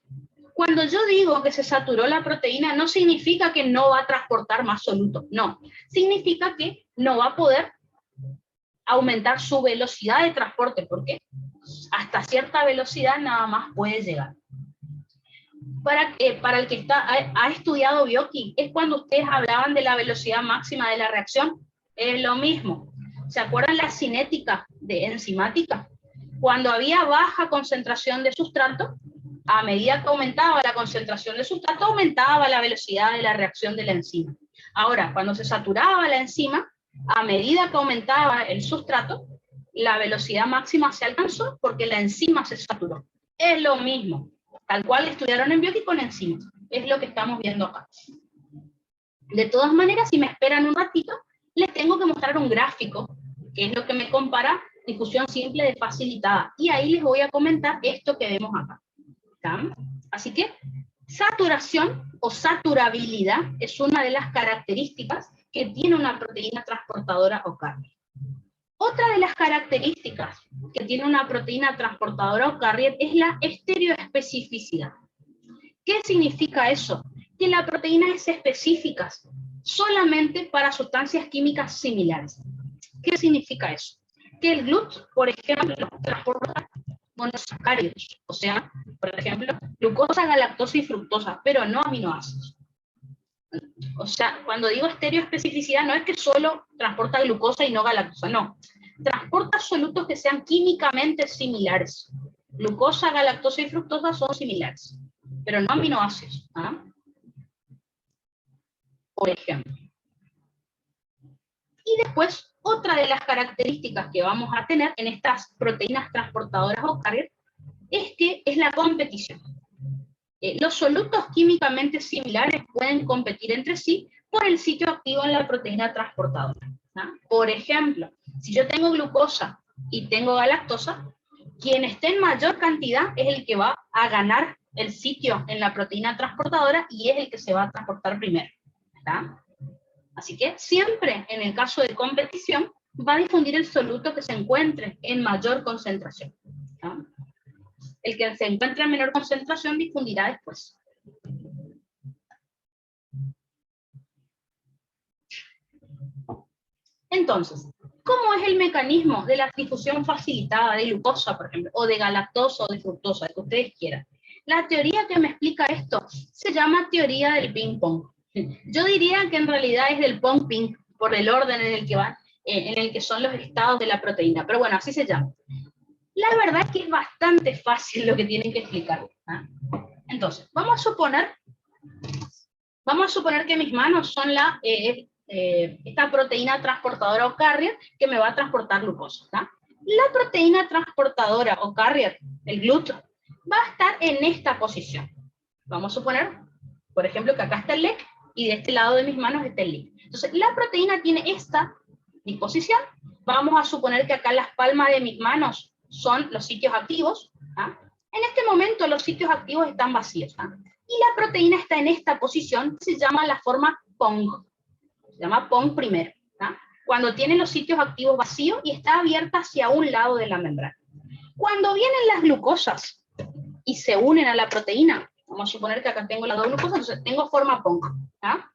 cuando yo digo que se saturó la proteína, no significa que no va a transportar más soluto, no. Significa que no va a poder aumentar su velocidad de transporte, porque hasta cierta velocidad nada más puede llegar. Para el que ha estudiado bioquímica, es cuando ustedes hablaban de la velocidad máxima de la reacción, es lo mismo. ¿Se acuerdan la cinética enzimática? Cuando había baja concentración de sustrato, a medida que aumentaba la concentración de sustrato, aumentaba la velocidad de la reacción de la enzima. Ahora, cuando se saturaba la enzima, a medida que aumentaba el sustrato, la velocidad máxima se alcanzó porque la enzima se saturó. Es lo mismo, tal cual estudiaron en bioquímica con enzimas. Es lo que estamos viendo acá. De todas maneras, si me esperan un ratito, les tengo que mostrar un gráfico, que es lo que me compara difusión simple de facilitada. Y ahí les voy a comentar esto que vemos acá. ¿Está? Así que, saturación o saturabilidad es una de las características que tiene una proteína transportadora o carga. Otra de las características que tiene una proteína transportadora o carrier es la estereoespecificidad. ¿Qué significa eso? Que la proteína es específica solamente para sustancias químicas similares. ¿Qué significa eso? Que el GLUT, por ejemplo, transporta monosacáridos, o sea, por ejemplo, glucosa, galactosa y fructosa, pero no aminoácidos. O sea, cuando digo estereoespecificidad, no es que solo transporta glucosa y no galactosa, no. Transporta solutos que sean químicamente similares. Glucosa, galactosa y fructosa son similares, pero no aminoácidos. ¿Ah? Por ejemplo. Y después, otra de las características que vamos a tener en estas proteínas transportadoras o carrier es que es la competición. Los solutos químicamente similares pueden competir entre sí por el sitio activo en la proteína transportadora. ¿Ah? Por ejemplo, si yo tengo glucosa y tengo galactosa, quien esté en mayor cantidad es el que va a ganar el sitio en la proteína transportadora y es el que se va a transportar primero. ¿Está? Así que siempre en el caso de competición va a difundir el soluto que se encuentre en mayor concentración. ¿Está? El que se encuentre en menor concentración difundirá después. Entonces, ¿cómo es el mecanismo de la difusión facilitada de glucosa, por ejemplo, o de galactosa o de fructosa, el que ustedes quieran? La teoría que me explica esto se llama teoría del ping-pong. Yo diría que en realidad es del pong-ping, por el orden en el que van, en el que son los estados de la proteína, pero bueno, así se llama. La verdad es que es bastante fácil lo que tienen que explicar. ¿Ah? Entonces, vamos a suponer que mis manos son esta proteína transportadora o carrier que me va a transportar glucosa. ¿Tá? La proteína transportadora o carrier, el GLUT, va a estar en esta posición. Vamos a suponer, por ejemplo, que acá está el LEC y de este lado de mis manos está el LIC. Entonces, la proteína tiene esta disposición. Vamos a suponer que acá las palmas de mis manos son los sitios activos. ¿Ah? En este momento los sitios activos están vacíos. ¿Ah? Y la proteína está en esta posición, se llama la forma PONG. Se llama PONG primero. ¿Ah? Cuando tiene los sitios activos vacíos y está abierta hacia un lado de la membrana. Cuando vienen las glucosas y se unen a la proteína, vamos a suponer que acá tengo las dos glucosas, entonces tengo forma PONG. ¿Ah?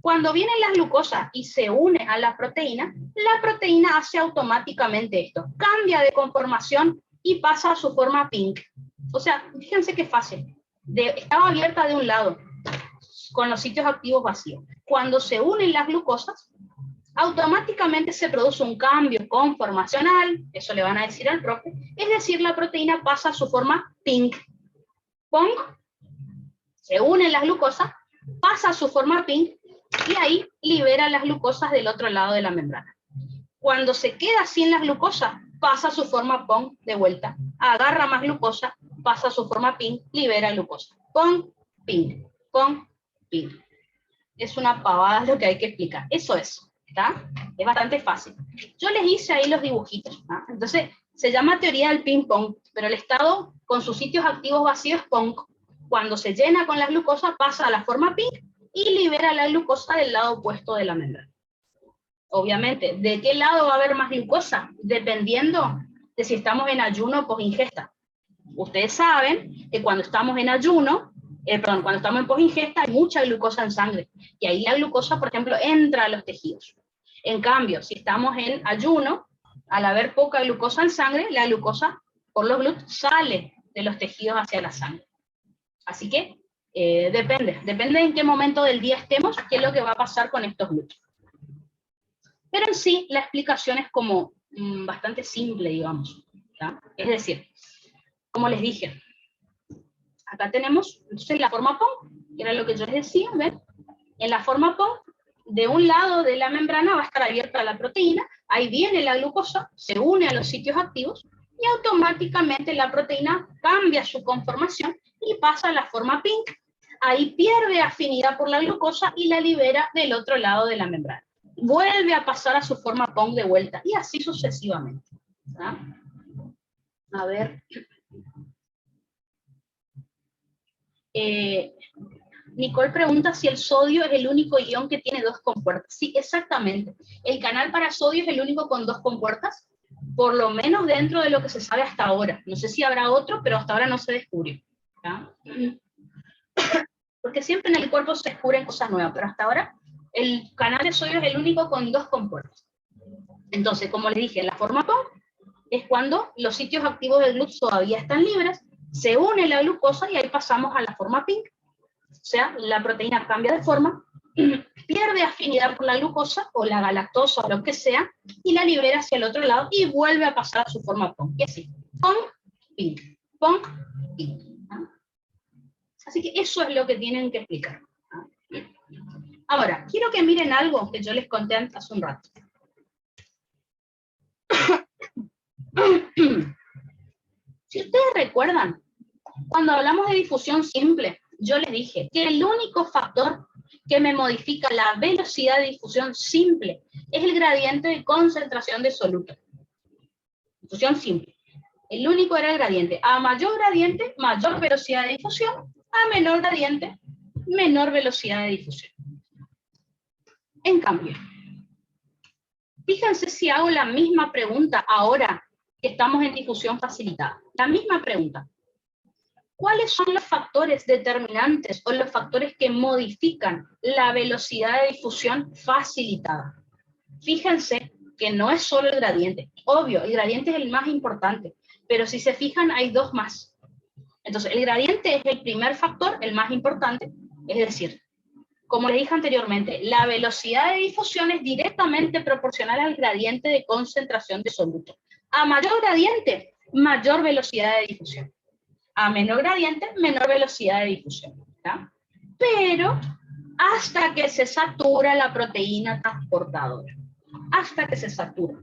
Cuando vienen las glucosas y se une a la proteína hace automáticamente esto. Cambia de conformación y pasa a su forma pink. O sea, fíjense qué fácil. Estaba abierta de un lado, con los sitios activos vacíos. Cuando se unen las glucosas, automáticamente se produce un cambio conformacional, eso le van a decir al profe, es decir, la proteína pasa a su forma pink. Pong, se unen las glucosas, pasa a su forma pink, y ahí libera las glucosas del otro lado de la membrana. Cuando se queda sin las glucosas, pasa a su forma PONG de vuelta. Agarra más glucosa, pasa a su forma PIN, libera glucosa. PONG, PIN, PONG, PIN. Es una pavada lo que hay que explicar. Eso es, ¿está? Es bastante fácil. Yo les hice ahí los dibujitos. ¿Ah? Entonces, se llama teoría del ping-pong, pero el estado con sus sitios activos vacíos es PONG. Cuando se llena con la glucosa, pasa a la forma PIN y libera la glucosa del lado opuesto de la membrana. Obviamente, ¿de qué lado va a haber más glucosa? Dependiendo de si estamos en ayuno o posingesta. Ustedes saben que cuando estamos en ayuno, cuando estamos en posingesta hay mucha glucosa en sangre. Y ahí la glucosa, por ejemplo, entra a los tejidos. En cambio, si estamos en ayuno, al haber poca glucosa en sangre, la glucosa por los GLUT sale de los tejidos hacia la sangre. Así que depende en qué momento del día estemos, qué es lo que va a pasar con estos GLUT. Pero en sí, la explicación es como bastante simple, digamos. ¿Ya? Es decir, como les dije, acá tenemos entonces la forma PONG, que era lo que yo les decía, ¿ven? En la forma PONG, de un lado de la membrana va a estar abierta la proteína, ahí viene la glucosa, se une a los sitios activos, y automáticamente la proteína cambia su conformación y pasa a la forma pink. Ahí pierde afinidad por la glucosa y la libera del otro lado de la membrana. Vuelve a pasar a su forma PONG de vuelta, y así sucesivamente. ¿Ah? A ver. Nicole pregunta si el sodio es el único ion que tiene 2 compuertas. Sí, exactamente. El canal para sodio es el único con 2 compuertas, por lo menos dentro de lo que se sabe hasta ahora. No sé si habrá otro, pero hasta ahora no se descubrió. ¿Ya? Porque siempre en el cuerpo se descubren cosas nuevas, pero hasta ahora el canal de sodio es el único con 2 compuertas. Entonces, como les dije, la forma PONC es cuando los sitios activos del GLUT todavía están libres, se une la glucosa y ahí pasamos a la forma PINK. O sea, la proteína cambia de forma, pierde afinidad por la glucosa o la galactosa o lo que sea, y la libera hacia el otro lado y vuelve a pasar a su forma PONC. Y así, PONC, PINK, PONC, PINK. Así que eso es lo que tienen que explicar. Ahora, quiero que miren algo que yo les conté hace un rato. Si ustedes recuerdan, cuando hablamos de difusión simple, yo les dije que el único factor que me modifica la velocidad de difusión simple es el gradiente de concentración de soluto. Difusión simple. El único era el gradiente. A mayor gradiente, mayor velocidad de difusión. A menor gradiente, menor velocidad de difusión. En cambio, fíjense si hago la misma pregunta ahora que estamos en difusión facilitada. La misma pregunta. ¿Cuáles son los factores determinantes o los factores que modifican la velocidad de difusión facilitada? Fíjense que no es solo el gradiente. Obvio, el gradiente es el más importante, pero si se fijan hay 2 más. Entonces, el gradiente es el primer factor, el más importante, es decir, como les dije anteriormente, la velocidad de difusión es directamente proporcional al gradiente de concentración de soluto. A mayor gradiente, mayor velocidad de difusión. A menor gradiente, menor velocidad de difusión. ¿Ya? Pero hasta que se satura la proteína transportadora. Hasta que se satura.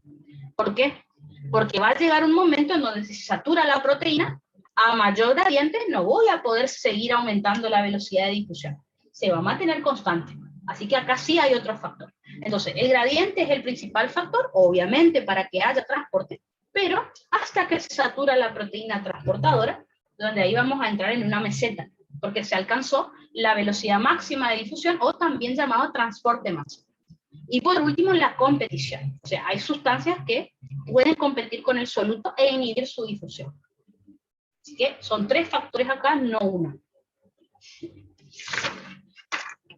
¿Por qué? Porque va a llegar un momento en donde si se satura la proteína, a mayor gradiente no voy a poder seguir aumentando la velocidad de difusión. Se va a mantener constante. Así que acá sí hay otro factor. Entonces, el gradiente es el principal factor, obviamente, para que haya transporte, pero hasta que se satura la proteína transportadora, donde ahí vamos a entrar en una meseta, porque se alcanzó la velocidad máxima de difusión, o también llamado transporte máximo. Y por último, la competición. O sea, hay sustancias que pueden competir con el soluto e inhibir su difusión. Así que son 3 factores acá, no 1.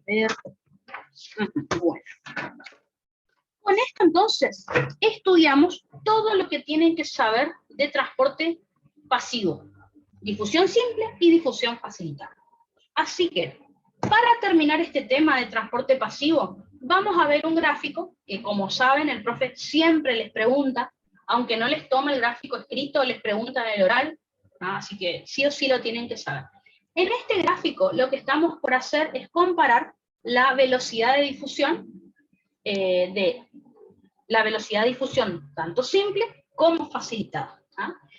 Bueno. Con esto entonces estudiamos todo lo que tienen que saber de transporte pasivo, difusión simple y difusión facilitada. Así que, para terminar este tema de transporte pasivo, vamos a ver un gráfico que, como saben, el profe siempre les pregunta, aunque no les tome el gráfico escrito, les pregunta en el oral, así que sí o sí lo tienen que saber. En este gráfico lo que estamos por hacer es comparar la velocidad de difusión tanto simple como facilitada.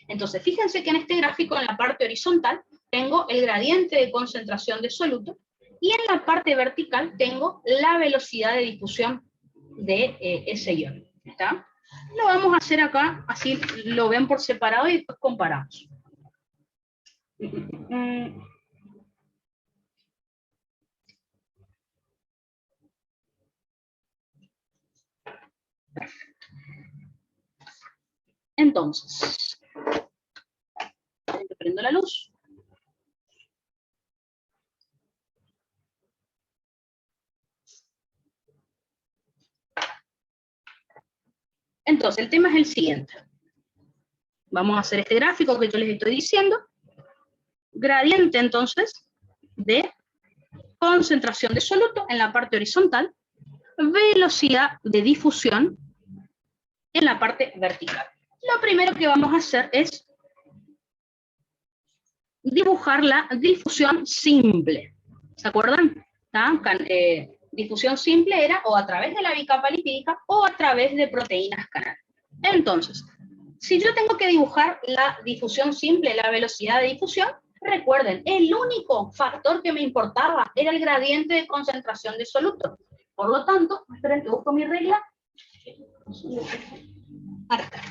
Entonces, fíjense que en este gráfico, en la parte horizontal, tengo el gradiente de concentración de soluto, y en la parte vertical tengo la velocidad de difusión de ese ion. ¿Está? Lo vamos a hacer acá, así lo ven por separado y después comparamos. Entonces, prendo la luz. Entonces, el tema es el siguiente. Vamos a hacer este gráfico que yo les estoy diciendo. Gradiente, entonces, de concentración de soluto en la parte horizontal, velocidad de difusión en la parte vertical. Lo primero que vamos a hacer es dibujar la difusión simple. ¿Se acuerdan? Difusión simple era o a través de la bicapa lipídica o a través de proteínas canal. Entonces, si yo tengo que dibujar la difusión simple, la velocidad de difusión, recuerden, el único factor que me importaba era el gradiente de concentración de soluto. Por lo tanto, esperen que busco mi regla. Acá.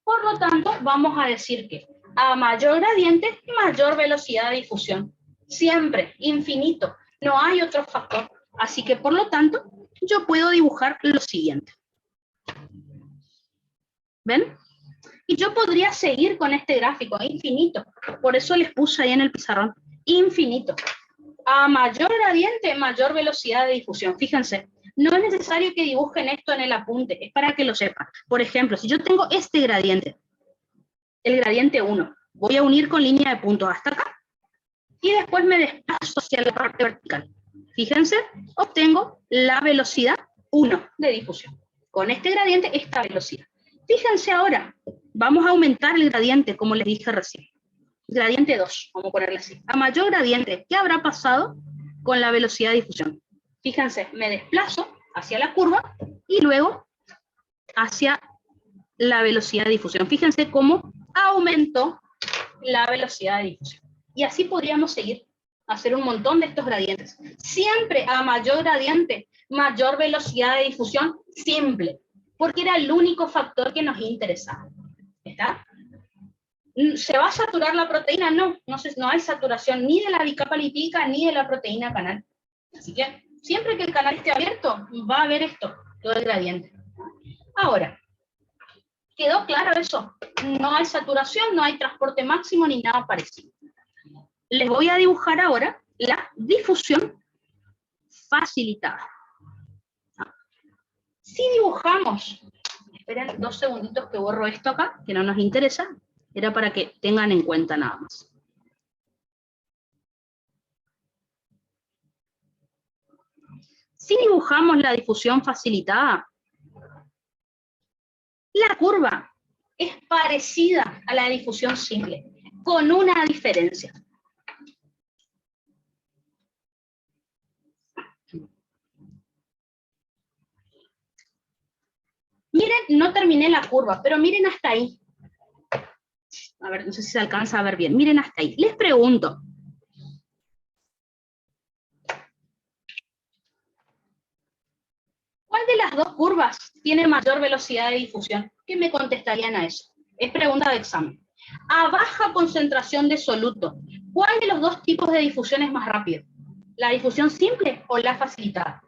Por lo tanto, vamos a decir que a mayor gradiente, mayor velocidad de difusión. Siempre, infinito. No hay otro factor. Así que, por lo tanto, yo puedo dibujar lo siguiente. ¿Ven? Y yo podría seguir con este gráfico, infinito. Por eso les puse ahí en el pizarrón, infinito. A mayor gradiente, mayor velocidad de difusión. Fíjense, no es necesario que dibujen esto en el apunte, es para que lo sepan. Por ejemplo, si yo tengo este gradiente, el gradiente 1, voy a unir con línea de punto hasta acá, y después me desplazo hacia la parte vertical. Fíjense, obtengo la velocidad 1 de difusión. Con este gradiente, esta velocidad. Fíjense ahora, vamos a aumentar el gradiente, como les dije recién. Gradiente 2, vamos a ponerle así. A mayor gradiente, ¿qué habrá pasado con la velocidad de difusión? Fíjense, me desplazo hacia la curva y luego hacia la velocidad de difusión. Fíjense cómo aumentó la velocidad de difusión. Y así podríamos seguir, hacer un montón de estos gradientes. Siempre a mayor gradiente, mayor velocidad de difusión, simple, porque era el único factor que nos interesaba. ¿Está? ¿Se va a saturar la proteína? No, no hay saturación ni de la bicapa lipídica ni de la proteína canal. Así que siempre que el canal esté abierto, va a haber esto, todo el gradiente. Ahora, ¿quedó claro eso? No hay saturación, no hay transporte máximo ni nada parecido. Les voy a dibujar ahora la difusión facilitada. Si dibujamos, esperen 2 segunditos que borro esto acá, que no nos interesa, era para que tengan en cuenta nada más. Si dibujamos la difusión facilitada, la curva es parecida a la difusión simple, con una diferencia. Miren, no terminé la curva, pero miren hasta ahí. A ver, no sé si se alcanza a ver bien. Miren hasta ahí. Les pregunto. ¿Cuál de las dos curvas tiene mayor velocidad de difusión? ¿Qué me contestarían a eso? Es pregunta de examen. A baja concentración de soluto, ¿cuál de los dos tipos de difusión es más rápido? ¿La difusión simple o la facilitada?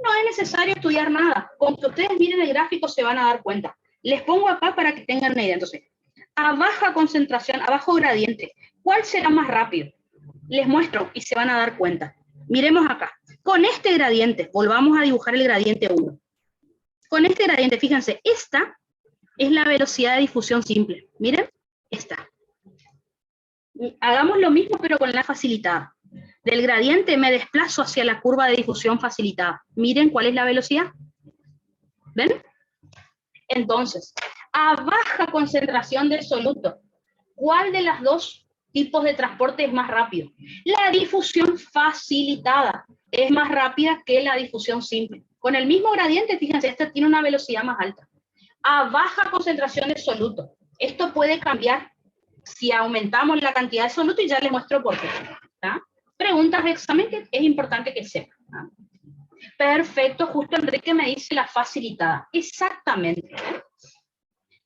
No es necesario estudiar nada. Con que ustedes miren el gráfico se van a dar cuenta. Les pongo acá para que tengan una idea. Entonces, a baja concentración, a bajo gradiente, ¿cuál será más rápido? Les muestro y se van a dar cuenta. Miremos acá. Con este gradiente, volvamos a dibujar el gradiente 1. Con este gradiente, fíjense, esta es la velocidad de difusión simple. Miren, esta. Hagamos lo mismo, pero con la facilitada. Del gradiente me desplazo hacia la curva de difusión facilitada. Miren cuál es la velocidad. ¿Ven? Entonces, a baja concentración de soluto, ¿cuál de las dos tipos de transporte es más rápido? La difusión facilitada es más rápida que la difusión simple. Con el mismo gradiente, fíjense, esta tiene una velocidad más alta. A baja concentración de soluto, esto puede cambiar si aumentamos la cantidad de soluto y ya les muestro por qué. ¿Tá? Preguntas de examen que es importante que sepan. ¿Tá? Perfecto, justo Enrique me dice la facilitada. Exactamente.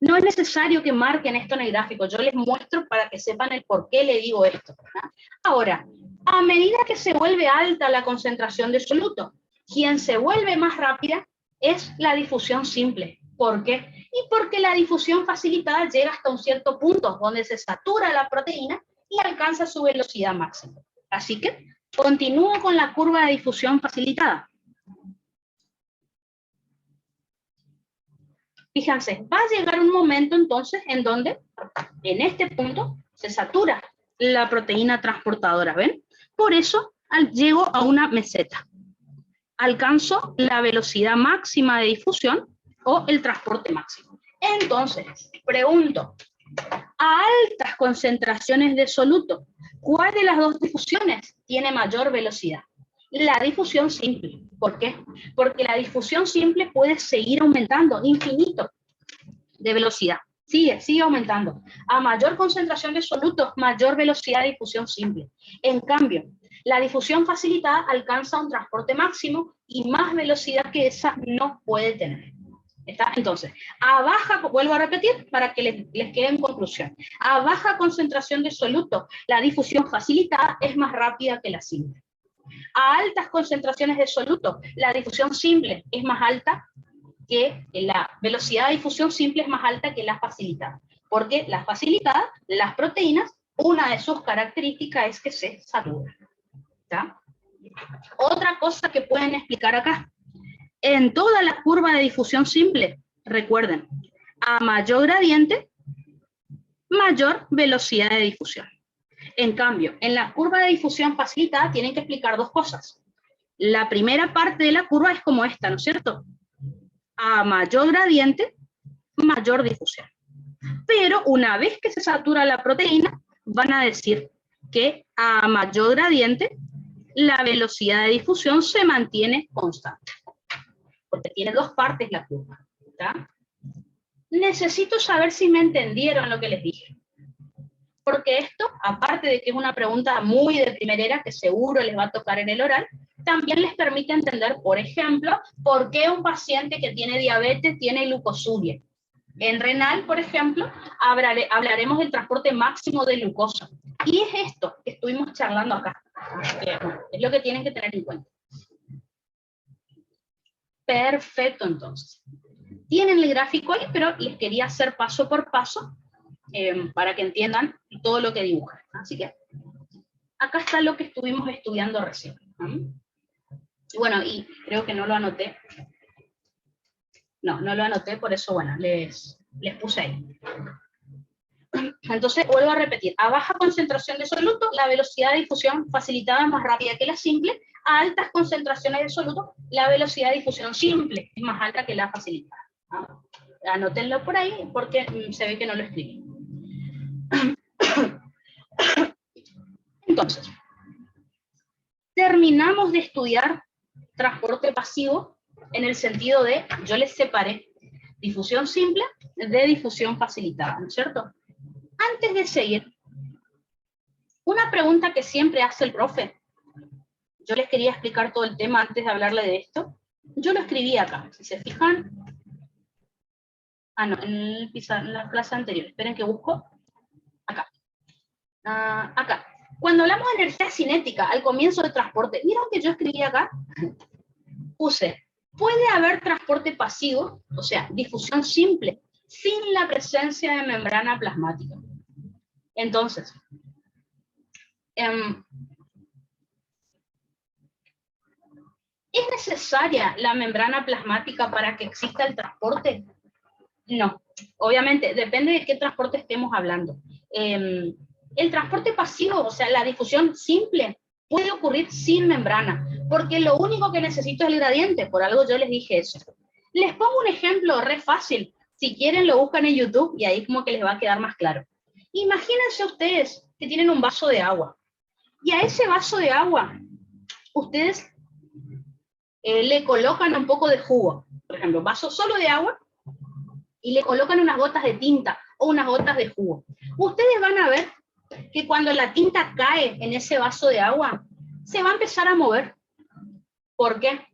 No es necesario que marquen esto en el gráfico, yo les muestro para que sepan el por qué le digo esto. ¿Tá? Ahora, a medida que se vuelve alta la concentración de soluto, quien se vuelve más rápida es la difusión simple. ¿Por qué? Y porque la difusión facilitada llega hasta un cierto punto donde se satura la proteína y alcanza su velocidad máxima. Así que continúo con la curva de difusión facilitada. Fíjense, va a llegar un momento entonces en donde en este punto se satura la proteína transportadora, ¿ven? Por eso llego a una meseta. Alcanzo la velocidad máxima de difusión o el transporte máximo. Entonces, pregunto, a altas concentraciones de soluto, ¿cuál de las dos difusiones tiene mayor velocidad? La difusión simple. ¿Por qué? Porque la difusión simple puede seguir aumentando, infinito, de velocidad. Sigue aumentando. A mayor concentración de solutos, mayor velocidad de difusión simple. En cambio, la difusión facilitada alcanza un transporte máximo y más velocidad que esa no puede tener. ¿Está? Entonces, a baja, vuelvo a repetir para que les quede en conclusión. A baja concentración de soluto, la difusión facilitada es más rápida que la simple. A altas concentraciones de soluto, la difusión simple es más alta que la velocidad de difusión simple es más alta que la facilitada. Porque la facilitada, las proteínas, una de sus características es que se saturan. ¿Tá? Otra cosa que pueden explicar acá. En toda la curva de difusión simple, recuerden, a mayor gradiente, mayor velocidad de difusión. En cambio, en la curva de difusión facilitada tienen que explicar dos cosas. La primera parte de la curva es como esta, ¿no es cierto? A mayor gradiente, mayor difusión. Pero una vez que se satura la proteína, van a decir que a mayor gradiente, la velocidad de difusión se mantiene constante. Porque tiene dos partes la curva. ¿Tá? Necesito saber si me entendieron lo que les dije. Porque esto, aparte de que es una pregunta muy de primerera, que seguro les va a tocar en el oral, también les permite entender, por ejemplo, por qué un paciente que tiene diabetes tiene glucosuria. En renal, por ejemplo, hablaremos del transporte máximo de glucosa. Y es esto que estuvimos charlando acá. Es lo que tienen que tener en cuenta. Perfecto, entonces. Tienen el gráfico ahí, pero les quería hacer paso por paso para que entiendan todo lo que dibujan. Así que acá está lo que estuvimos estudiando recién. Y bueno, y creo que no lo anoté. No lo anoté, por eso, bueno, les puse ahí. Entonces, vuelvo a repetir. A baja concentración de soluto, la velocidad de difusión facilitada es más rápida que la simple. A altas concentraciones de soluto, la velocidad de difusión simple es más alta que la facilitada. Anótenlo por ahí, porque se ve que no lo escribí. Entonces, terminamos de estudiar transporte pasivo en el sentido de, yo les separé difusión simple de difusión facilitada, ¿no es cierto? Antes de seguir, una pregunta que siempre hace el profe, yo les quería explicar todo el tema antes de hablarle de esto, yo lo escribí acá, si se fijan, no, en la clase anterior, esperen que busco, acá, acá. Cuando hablamos de energía cinética al comienzo del transporte, ¿vieron que yo escribí acá? Puse, puede haber transporte pasivo, o sea, difusión simple, sin la presencia de membrana plasmática. Entonces, ¿es necesaria la membrana plasmática para que exista el transporte? No, obviamente, depende de qué transporte estemos hablando. El transporte pasivo, o sea, la difusión simple, puede ocurrir sin membrana, porque lo único que necesito es el gradiente, por algo yo les dije eso. Les pongo un ejemplo re fácil, si quieren lo buscan en YouTube y ahí como que les va a quedar más claro. Imagínense ustedes que tienen un vaso de agua, y a ese vaso de agua, ustedes le colocan un poco de jugo, por ejemplo, vaso solo de agua, y le colocan unas gotas de tinta o unas gotas de jugo. Ustedes van a ver que cuando la tinta cae en ese vaso de agua, se va a empezar a mover. ¿Por qué?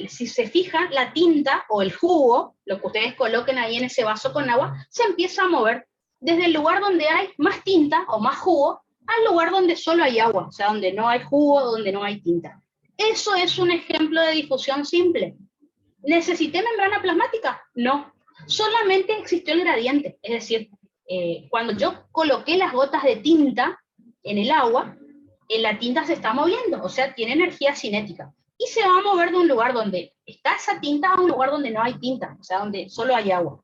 Si se fijan, la tinta o el jugo, lo que ustedes coloquen ahí en ese vaso con agua, se empieza a mover desde el lugar donde hay más tinta o más jugo al lugar donde solo hay agua, o sea, donde no hay jugo, donde no hay tinta. Eso es un ejemplo de difusión simple. ¿Necesité membrana plasmática? No. Solamente existió el gradiente, es decir, cuando yo coloqué las gotas de tinta en el agua, la tinta se está moviendo, o sea, tiene energía cinética, y se va a mover de un lugar donde está esa tinta a un lugar donde no hay tinta, o sea, donde solo hay agua.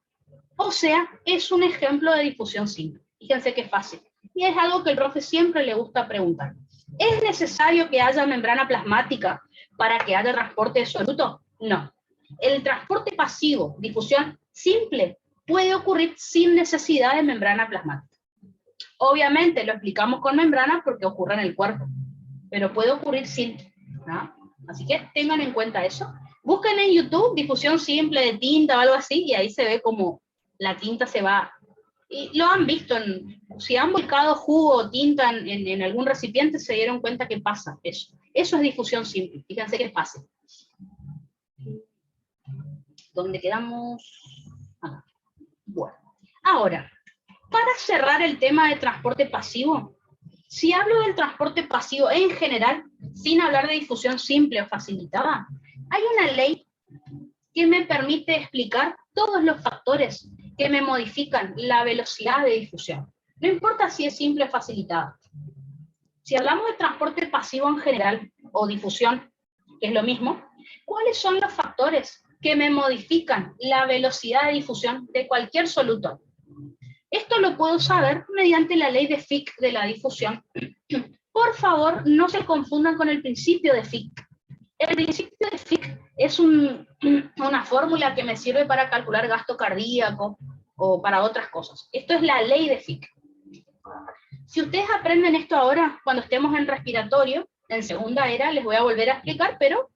O sea, es un ejemplo de difusión simple. Fíjense qué fácil. Y es algo que el profe siempre le gusta preguntar. ¿Es necesario que haya membrana plasmática para que haya transporte de soluto? No. El transporte pasivo, difusión simple, puede ocurrir sin necesidad de membrana plasmática. Obviamente lo explicamos con membrana porque ocurre en el cuerpo, pero puede ocurrir sin, ¿no? Así que tengan en cuenta eso. Busquen en YouTube difusión simple de tinta o algo así, y ahí se ve como la tinta se va. Y lo han visto, si han volcado jugo o tinta en algún recipiente, se dieron cuenta que pasa eso. Eso es difusión simple, fíjense que es fácil. ¿Dónde quedamos? Acá. Bueno, ahora, para cerrar el tema de transporte pasivo, Si hablo del transporte pasivo en general, sin hablar de difusión simple o facilitada, hay una ley que me permite explicar todos los factores que me modifican la velocidad de difusión. No importa si es simple o facilitada. Si hablamos de transporte pasivo en general o difusión, que es lo mismo, ¿cuáles son los factores que me modifican la velocidad de difusión de cualquier soluto? Esto lo puedo saber mediante la ley de Fick de la difusión. Por favor, no se confundan con el principio de Fick. El principio de Fick es una fórmula que me sirve para calcular gasto cardíaco o para otras cosas. Esto es la ley de Fick. Si ustedes aprenden esto ahora, cuando estemos en respiratorio, en segunda era, les voy a volver a explicar, pero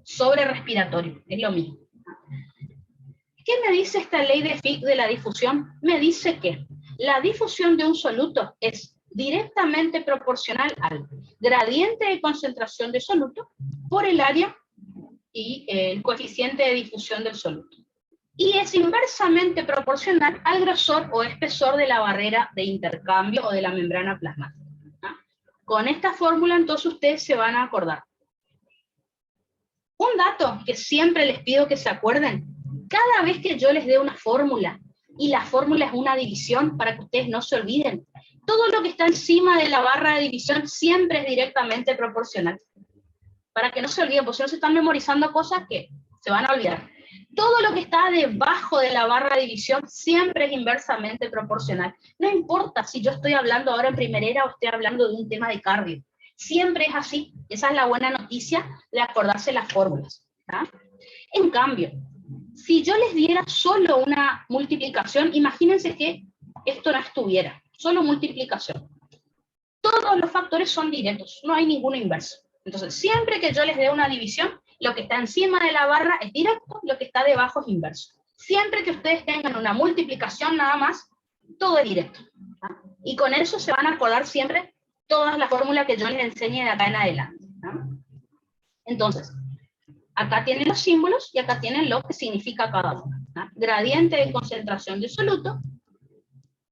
sobre respiratorio, es lo mismo. ¿Qué me dice esta ley de Fick de la difusión? Me dice que la difusión de un soluto es directamente proporcional al gradiente de concentración de soluto por el área y el coeficiente de difusión del soluto. Y es inversamente proporcional al grosor o espesor de la barrera de intercambio o de la membrana plasmática. Con esta fórmula, entonces, ustedes se van a acordar. Un dato que siempre les pido que se acuerden, cada vez que yo les dé una fórmula, y la fórmula es una división, para que ustedes no se olviden, todo lo que está encima de la barra de división siempre es directamente proporcional. Para que no se olviden, porque si no se están memorizando cosas que se van a olvidar. Todo lo que está debajo de la barra de división siempre es inversamente proporcional. No importa si yo estoy hablando ahora en primerera o estoy hablando de un tema de cardio. Siempre es así. Esa es la buena noticia de acordarse las fórmulas. ¿Ah? En cambio, si yo les diera solo una multiplicación, imagínense que esto no estuviera, solo multiplicación. Todos los factores son directos, no hay ninguno inverso. Entonces, siempre que yo les dé una división, lo que está encima de la barra es directo, lo que está debajo es inverso. Siempre que ustedes tengan una multiplicación nada más, todo es directo. ¿Ah? Y con eso se van a acordar siempre todas las fórmulas que yo les enseñe de acá en adelante. ¿Ah? Entonces, acá tienen los símbolos y acá tienen lo que significa cada uno. ¿Ah? Gradiente de concentración de soluto,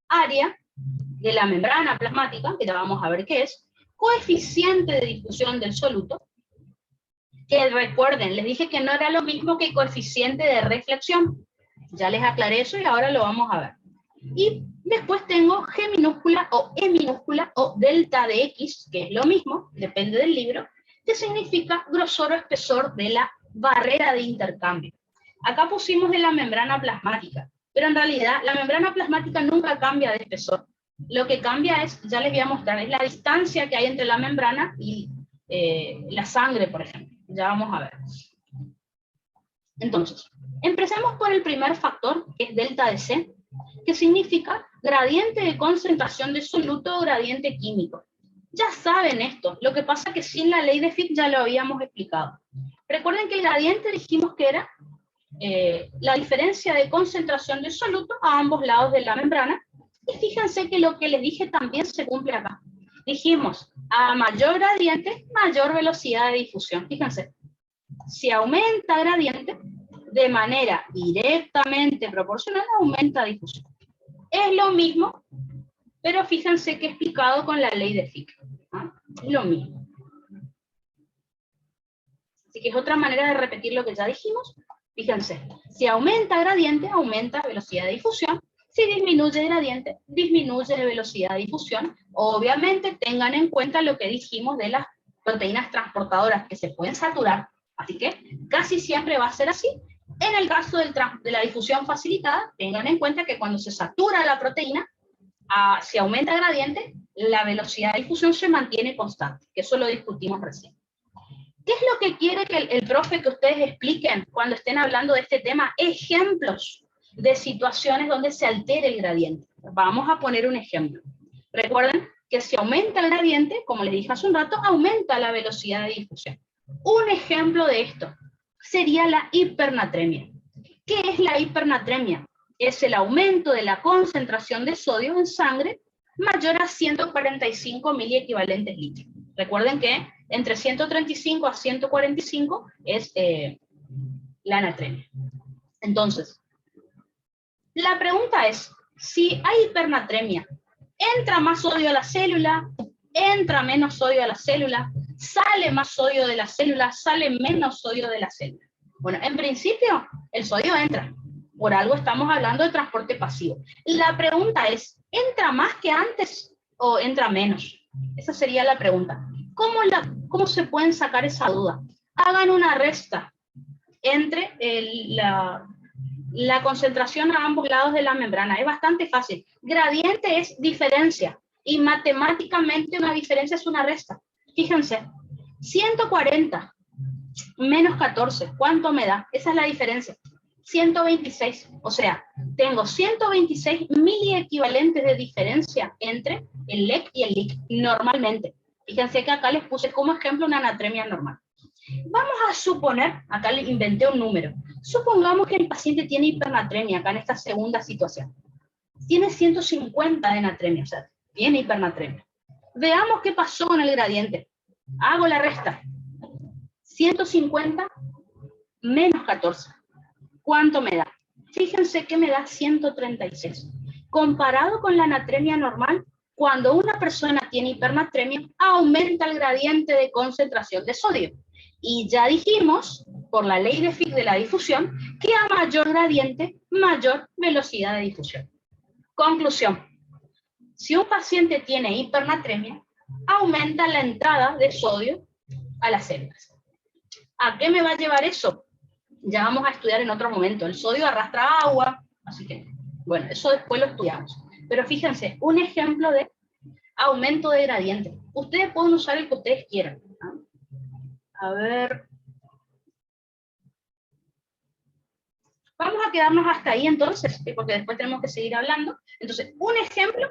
área de la membrana plasmática, que ya vamos a ver qué es, coeficiente de difusión del soluto, que recuerden, les dije que no era lo mismo que coeficiente de reflexión. Ya les aclaré eso y ahora lo vamos a ver. Y después tengo G minúscula o E minúscula o delta de X, que es lo mismo, depende del libro, que significa grosor o espesor de la barrera de intercambio. Acá pusimos de la membrana plasmática, pero en realidad la membrana plasmática nunca cambia de espesor. Lo que cambia es, ya les voy a mostrar, es la distancia que hay entre la membrana y la sangre, por ejemplo. Ya vamos a ver. Entonces, empecemos por el primer factor, que es delta de C, que significa gradiente de concentración de soluto o gradiente químico. Ya saben esto, lo que pasa es que sin la ley de Fick ya lo habíamos explicado. Recuerden que el gradiente dijimos que era la diferencia de concentración de soluto a ambos lados de la membrana, y fíjense que lo que les dije también se cumple acá. Dijimos, a mayor gradiente, mayor velocidad de difusión. Fíjense, si aumenta gradiente, de manera directamente proporcional, aumenta difusión. Es lo mismo, pero fíjense que explicado con la ley de Fick. ¿Ah? Es lo mismo. Así que es otra manera de repetir lo que ya dijimos. Fíjense, si aumenta gradiente, aumenta velocidad de difusión. Si disminuye gradiente, disminuye de velocidad de difusión. Obviamente tengan en cuenta lo que dijimos de las proteínas transportadoras que se pueden saturar. Así que casi siempre va a ser así. En el caso de la difusión facilitada, tengan en cuenta que cuando se satura la proteína, si aumenta gradiente, la velocidad de difusión se mantiene constante, que eso lo discutimos recién. ¿Qué es lo que quiere que el profe que ustedes expliquen cuando estén hablando de este tema? Ejemplos de situaciones donde se altere el gradiente. Vamos a poner un ejemplo. Recuerden que si aumenta el gradiente, como les dije hace un rato, aumenta la velocidad de difusión. Un ejemplo de esto sería la hipernatremia. ¿Qué es la hipernatremia? Es el aumento de la concentración de sodio en sangre mayor a 145 miliequivalentes litros. Recuerden que entre 135 a 145 es la natremia. Entonces, la pregunta es, si hay hipernatremia, ¿entra más sodio a la célula? entra menos sodio a la célula, sale más sodio de la célula, sale menos sodio de la célula. Bueno, en principio, el sodio entra. Por algo estamos hablando de transporte pasivo. La pregunta es, ¿entra más que antes o entra menos? Esa sería la pregunta. ¿Cómo se pueden sacar esa duda? Hagan una resta entre la concentración a ambos lados de la membrana. Es bastante fácil. Gradiente es diferencia. Y matemáticamente una diferencia es una resta. Fíjense, 140 menos 14, ¿cuánto me da? Esa es la diferencia. 126, o sea, tengo 126 miliequivalentes de diferencia entre el LEC y el LIC, normalmente. Fíjense que acá les puse como ejemplo una anatremia normal. Vamos a suponer, acá le inventé un número, supongamos que el paciente tiene hipernatremia, acá en esta segunda situación. Tiene 150 de natremia, o sea, tiene hipernatremia. Veamos qué pasó con el gradiente. Hago la resta. 150 menos 14. ¿Cuánto me da? Fíjense que me da 136. Comparado con la natremia normal, cuando una persona tiene hipernatremia, aumenta el gradiente de concentración de sodio. Y ya dijimos, por la ley de Fick de la difusión, que a mayor gradiente, mayor velocidad de difusión. Conclusión. Si un paciente tiene hipernatremia, aumenta la entrada de sodio a las células. ¿A qué me va a llevar eso? Ya vamos a estudiar en otro momento. El sodio arrastra agua, así que, bueno, eso después lo estudiamos. Pero fíjense, un ejemplo de aumento de gradiente. Ustedes pueden usar el que ustedes quieran, ¿no? A ver. Vamos a quedarnos hasta ahí entonces, porque después tenemos que seguir hablando. Entonces, un ejemplo.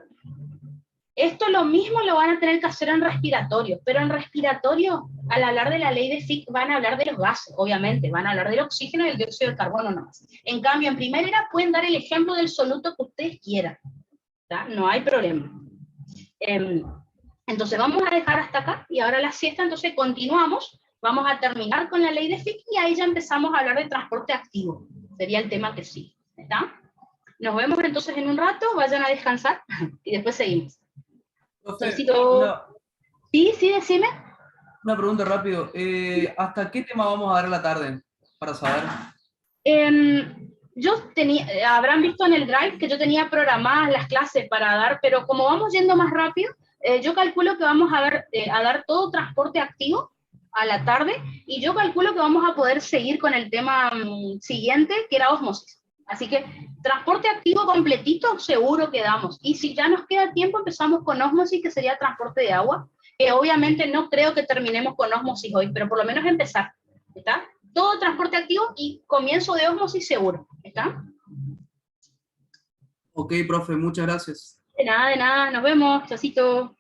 Esto lo mismo lo van a tener que hacer en respiratorio, pero en respiratorio, al hablar de la ley de Fick, van a hablar de los gases, obviamente, van a hablar del oxígeno y del dióxido de carbono nomás. En cambio, en primera pueden dar el ejemplo del soluto que ustedes quieran, ¿tá? No hay problema. Entonces vamos a dejar hasta acá, y ahora la siesta, entonces continuamos, vamos a terminar con la ley de Fick, y ahí ya empezamos a hablar de transporte activo, sería el tema que sigue, ¿está? Nos vemos entonces en un rato, vayan a descansar, y después seguimos. Sí, decime. Una pregunta rápido. ¿Hasta qué tema vamos a dar en la tarde? Para saber. Habrán visto en el Drive que yo tenía programadas las clases para dar, pero como vamos yendo más rápido, yo calculo que vamos a dar todo transporte activo a la tarde, y yo calculo que vamos a poder seguir con el tema siguiente, que era osmosis. Así que transporte activo completito seguro que damos. Y si ya nos queda tiempo, empezamos con osmosis, que sería transporte de agua, que obviamente no creo que terminemos con osmosis hoy, pero por lo menos empezar, ¿está? Todo transporte activo y comienzo de osmosis seguro, ¿está? Ok, profe, muchas gracias. De nada, nos vemos, chasito.